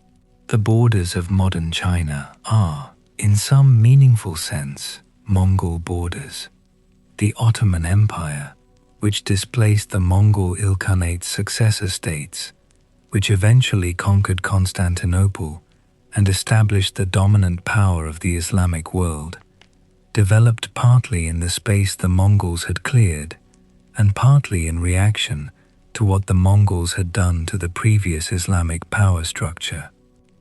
The borders of modern China are, in some meaningful sense, Mongol borders. The Ottoman Empire, which displaced the Mongol Ilkhanate's successor states, which eventually conquered Constantinople and established the dominant power of the Islamic world, developed partly in the space the Mongols had cleared, and partly in reaction to what the Mongols had done to the previous Islamic power structure.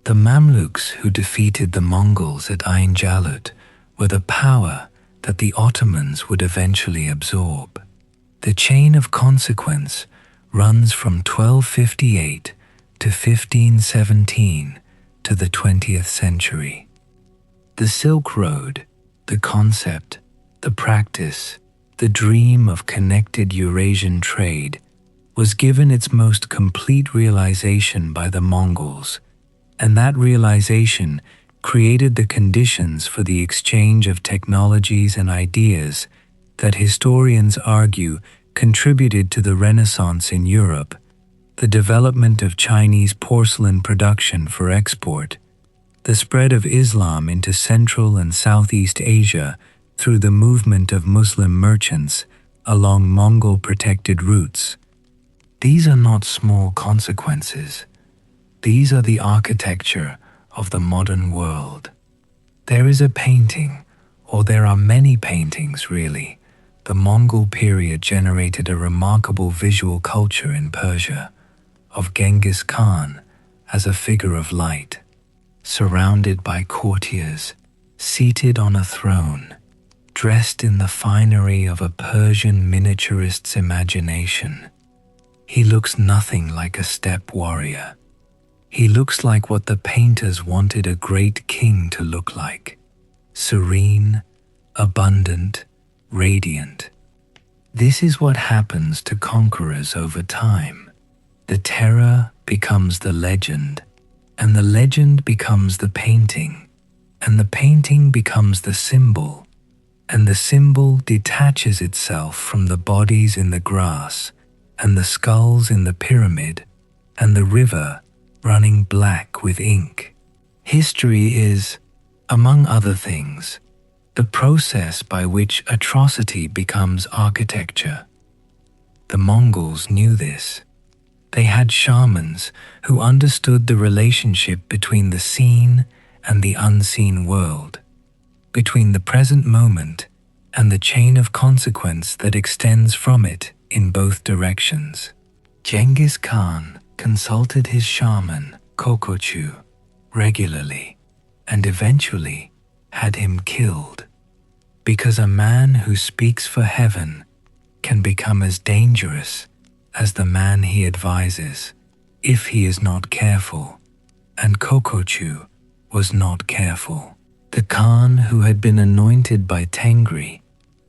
The Mamluks who defeated the Mongols at Ain Jalut were the power that the Ottomans would eventually absorb. The chain of consequence runs from 1258 to 1517 to the 20th century. The Silk Road, the concept, the practice, the dream of connected Eurasian trade was given its most complete realization by the Mongols, and that realization created the conditions for the exchange of technologies and ideas that historians argue contributed to the Renaissance in Europe, the development of Chinese porcelain production for export, the spread of Islam into Central and Southeast Asia through the movement of Muslim merchants along Mongol-protected routes. These are not small consequences. These are the architecture of the modern world. There is a painting, or there are many paintings really. The Mongol period generated a remarkable visual culture in Persia, of Genghis Khan as a figure of light, surrounded by courtiers, seated on a throne, dressed in the finery of a Persian miniaturist's imagination. He looks nothing like a steppe warrior. He looks like what the painters wanted a great king to look like: serene, abundant, radiant. This is what happens to conquerors over time. The terror becomes the legend, and the legend becomes the painting, and the painting becomes the symbol, and the symbol detaches itself from the bodies in the grass, and the skulls in the pyramid, and the river running black with ink. History is, among other things, the process by which atrocity becomes architecture. The Mongols knew this. They had shamans who understood the relationship between the seen and the unseen world, between the present moment and the chain of consequence that extends from it in both directions. Genghis Khan consulted his shaman, Kokochu, regularly, and eventually had him killed, because a man who speaks for heaven can become as dangerous as the man he advises if he is not careful, and Kokochu was not careful. The Khan who had been anointed by Tengri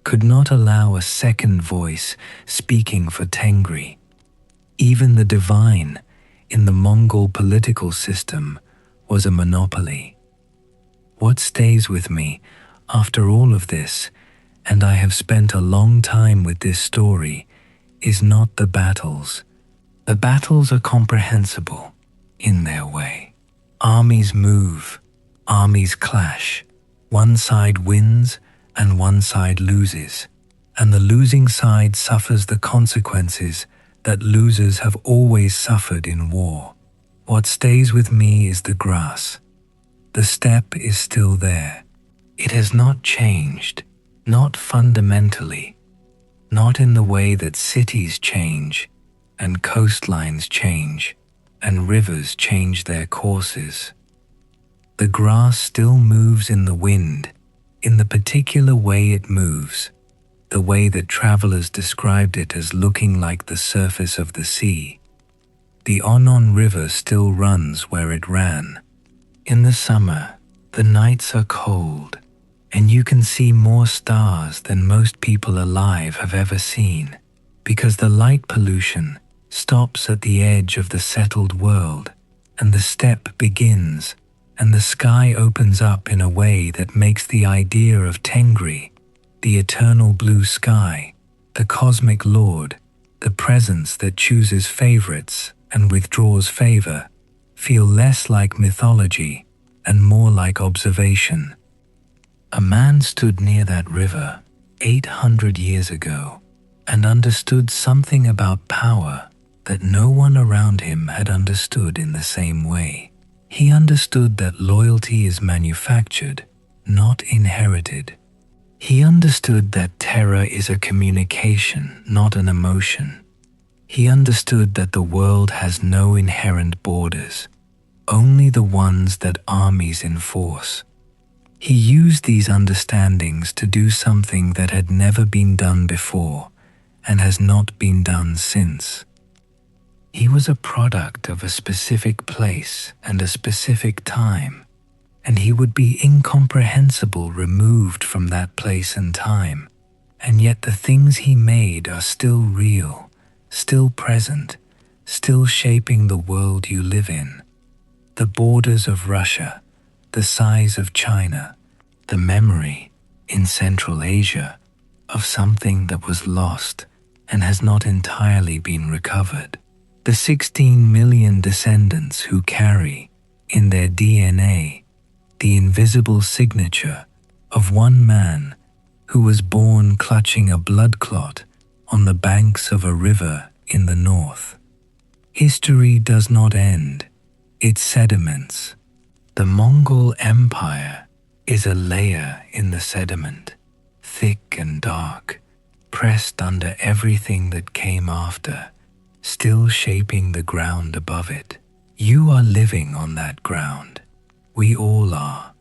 could not allow a second voice speaking for Tengri. Even the divine in the Mongol political system was a monopoly. What stays with me after all of this, and I have spent a long time with this story, is not the battles. The battles are comprehensible in their way. Armies move, armies clash. One side wins and one side loses, and the losing side suffers the consequences that losers have always suffered in war. What stays with me is the grass. The steppe is still there. It has not changed, not fundamentally, not in the way that cities change, and coastlines change, and rivers change their courses. The grass still moves in the wind, in the particular way it moves, the way that travelers described it as looking like the surface of the sea. The Onon River still runs where it ran. In the summer, the nights are cold, and you can see more stars than most people alive have ever seen, because the light pollution stops at the edge of the settled world, and the steppe begins, and the sky opens up in a way that makes the idea of Tengri, the eternal blue sky, the cosmic lord, the presence that chooses favorites and withdraws favor, feel less like mythology and more like observation. A man stood near that river 800 years ago and understood something about power that no one around him had understood in the same way. He understood that loyalty is manufactured, not inherited. He understood that terror is a communication, not an emotion. He understood that the world has no inherent borders, only the ones that armies enforce. He used these understandings to do something that had never been done before and has not been done since. He was a product of a specific place and a specific time, and he would be incomprehensible removed from that place and time, and yet the things he made are still real, still present, still shaping the world you live in. The borders of Russia, the size of China, the memory, in Central Asia, of something that was lost and has not entirely been recovered. The 16 million descendants who carry, in their DNA, the invisible signature of one man who was born clutching a blood clot on the banks of a river in the north. History does not end, it sediments. The Mongol Empire is a layer in the sediment, thick and dark, pressed under everything that came after, still shaping the ground above it. You are living on that ground. We all are.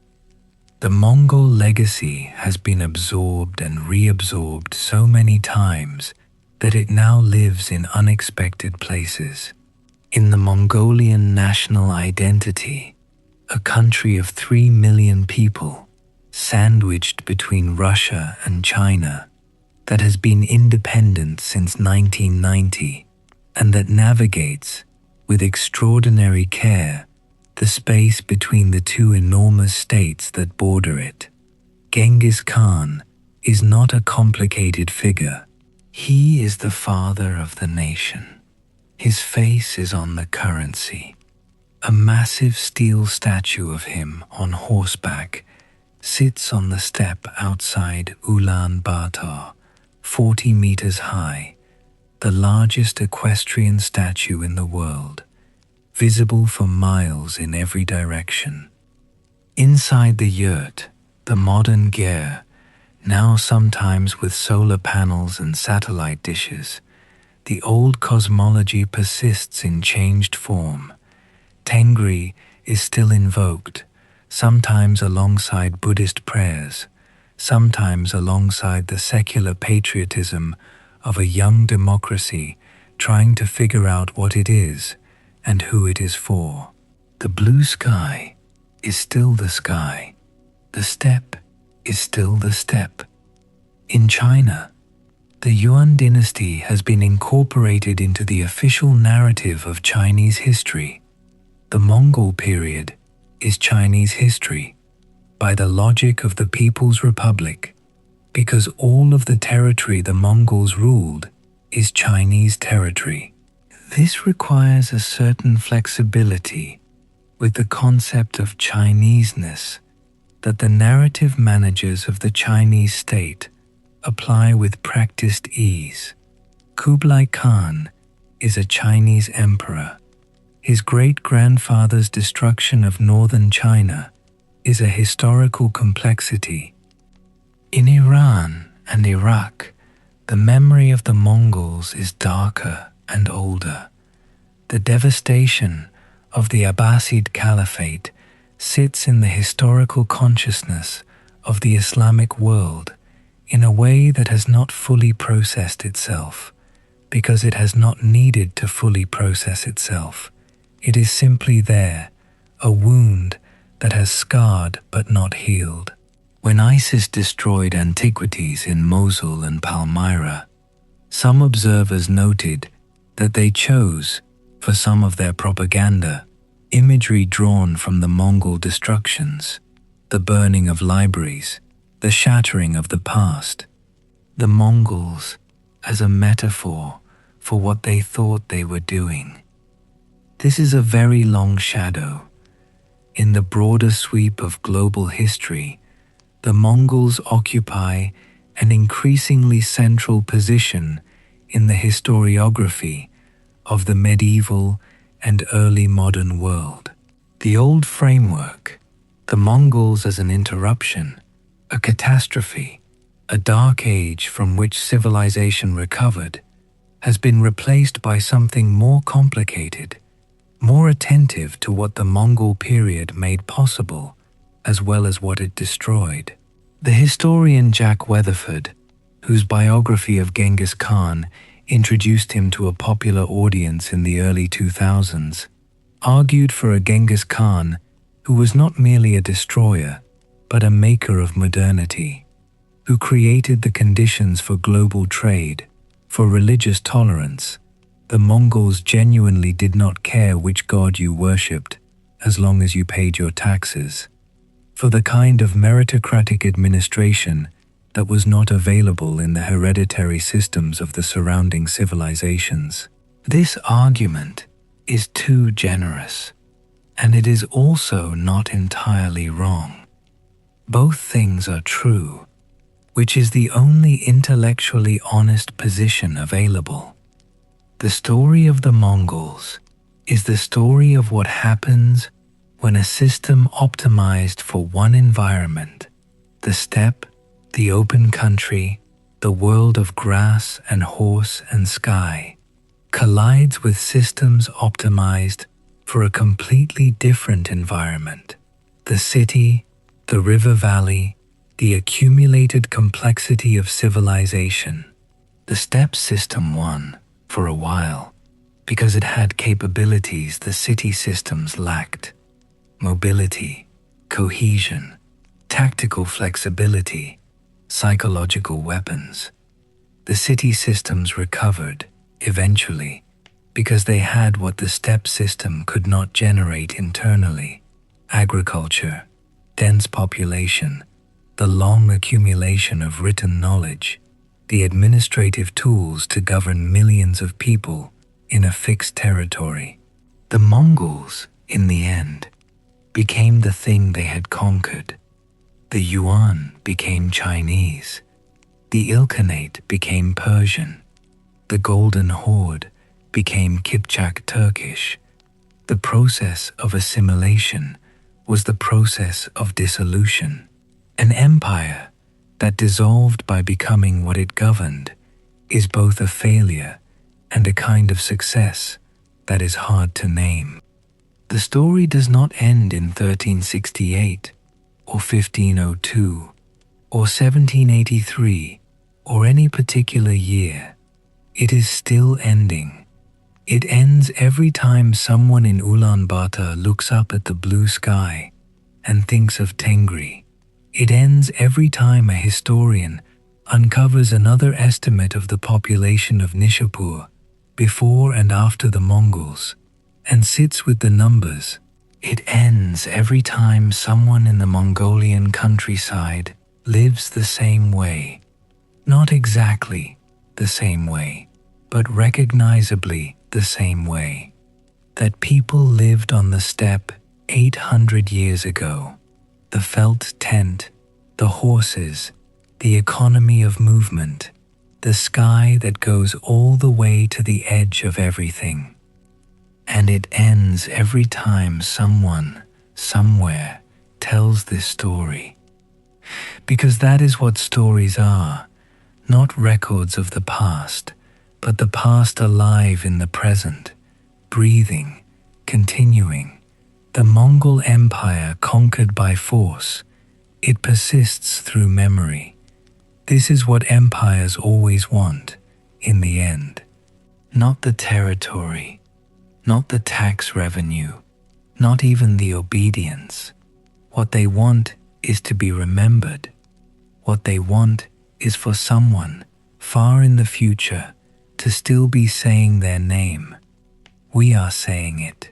The Mongol legacy has been absorbed and reabsorbed so many times that it now lives in unexpected places. In the Mongolian national identity, a country of 3 million people, sandwiched between Russia and China, that has been independent since 1990, and that navigates, with extraordinary care, the space between the two enormous states that border it. Genghis Khan is not a complicated figure. He is the father of the nation. His face is on the currency. A massive steel statue of him on horseback sits on the steppe outside Ulaanbaatar, 40 meters high, the largest equestrian statue in the world, visible for miles in every direction. Inside the yurt, the modern ger, now sometimes with solar panels and satellite dishes, the old cosmology persists in changed form. Tengri is still invoked, sometimes alongside Buddhist prayers, sometimes alongside the secular patriotism of a young democracy trying to figure out what it is and who it is for. The blue sky is still the sky. The steppe is still the steppe. In China, the Yuan dynasty has been incorporated into the official narrative of Chinese history. The Mongol period is Chinese history, by the logic of the People's Republic, because all of the territory the Mongols ruled is Chinese territory. This requires a certain flexibility with the concept of Chineseness that the narrative managers of the Chinese state apply with practiced ease. Kublai Khan is a Chinese emperor. His great-grandfather's destruction of northern China is a historical complexity. In Iran and Iraq, the memory of the Mongols is darker and older. The devastation of the Abbasid Caliphate sits in the historical consciousness of the Islamic world in a way that has not fully processed itself. because it has not needed to fully process itself. It is simply there, a wound that has scarred but not healed. When ISIS destroyed antiquities in Mosul and Palmyra, some observers noted that they chose, for some of their propaganda, imagery drawn from the Mongol destructions, the burning of libraries, the shattering of the past. The Mongols as a metaphor for what they thought they were doing. This is a very long shadow. In the broader sweep of global history, the Mongols occupy an increasingly central position in the historiography of the medieval and early modern world. The old framework, the Mongols as an interruption, a catastrophe, a dark age from which civilization recovered, has been replaced by something more complicated, more attentive to what the Mongol period made possible, as well as what it destroyed. The historian Jack Weatherford, whose biography of Genghis Khan introduced him to a popular audience in the early 2000s, argued for a Genghis Khan who was not merely a destroyer, but a maker of modernity, who created the conditions for global trade, for religious tolerance. The Mongols genuinely did not care which god you worshipped, as long as you paid your taxes, for the kind of meritocratic administration that was not available in the hereditary systems of the surrounding civilizations. This argument is too generous, and it is also not entirely wrong. Both things are true, which is the only intellectually honest position available. The story of the Mongols is the story of what happens when a system optimized for one environment, the steppe, the open country, the world of grass and horse and sky, collides with systems optimized for a completely different environment, the city, the river valley, the accumulated complexity of civilization. The steppe system won, for a while, because it had capabilities the city systems lacked: mobility, cohesion, tactical flexibility, psychological weapons. The city systems recovered, eventually, because they had what the steppe system could not generate internally: agriculture, dense population, the long accumulation of written knowledge, the administrative tools to govern millions of people in a fixed territory. The Mongols, in the end, became the thing they had conquered. The Yuan became Chinese. The Ilkhanate became Persian. The Golden Horde became Kipchak Turkish. The process of assimilation was the process of dissolution. An empire that dissolved by becoming what it governed is both a failure and a kind of success that is hard to name. The story does not end in 1368 or 1502 or 1783 or any particular year. It is still ending. It ends every time someone in Ulaanbaatar looks up at the blue sky and thinks of Tengri. It ends every time a historian uncovers another estimate of the population of Nishapur before and after the Mongols and sits with the numbers. It ends every time someone in the Mongolian countryside lives the same way. Not exactly the same way, but recognizably the same way. That people lived on the steppe 800 years ago. The felt tent, the horses, the economy of movement, the sky that goes all the way to the edge of everything. And it ends every time someone, somewhere, tells this story. Because that is what stories are, not records of the past, but the past alive in the present, breathing, continuing. The Mongol Empire conquered by force, it persists through memory. This is what empires always want, in the end. Not the territory, not the tax revenue, not even the obedience. What they want is to be remembered. What they want is for someone, far in the future, to still be saying their name. We are saying it.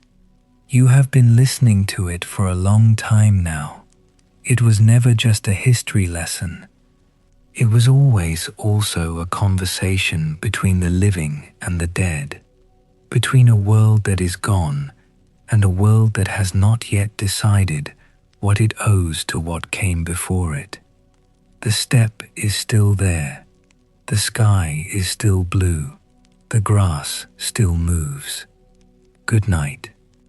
You have been listening to it for a long time now. It was never just a history lesson. It was always also a conversation between the living and the dead, between a world that is gone and a world that has not yet decided what it owes to what came before it. The steppe is still there. The sky is still blue. The grass still moves. Good night.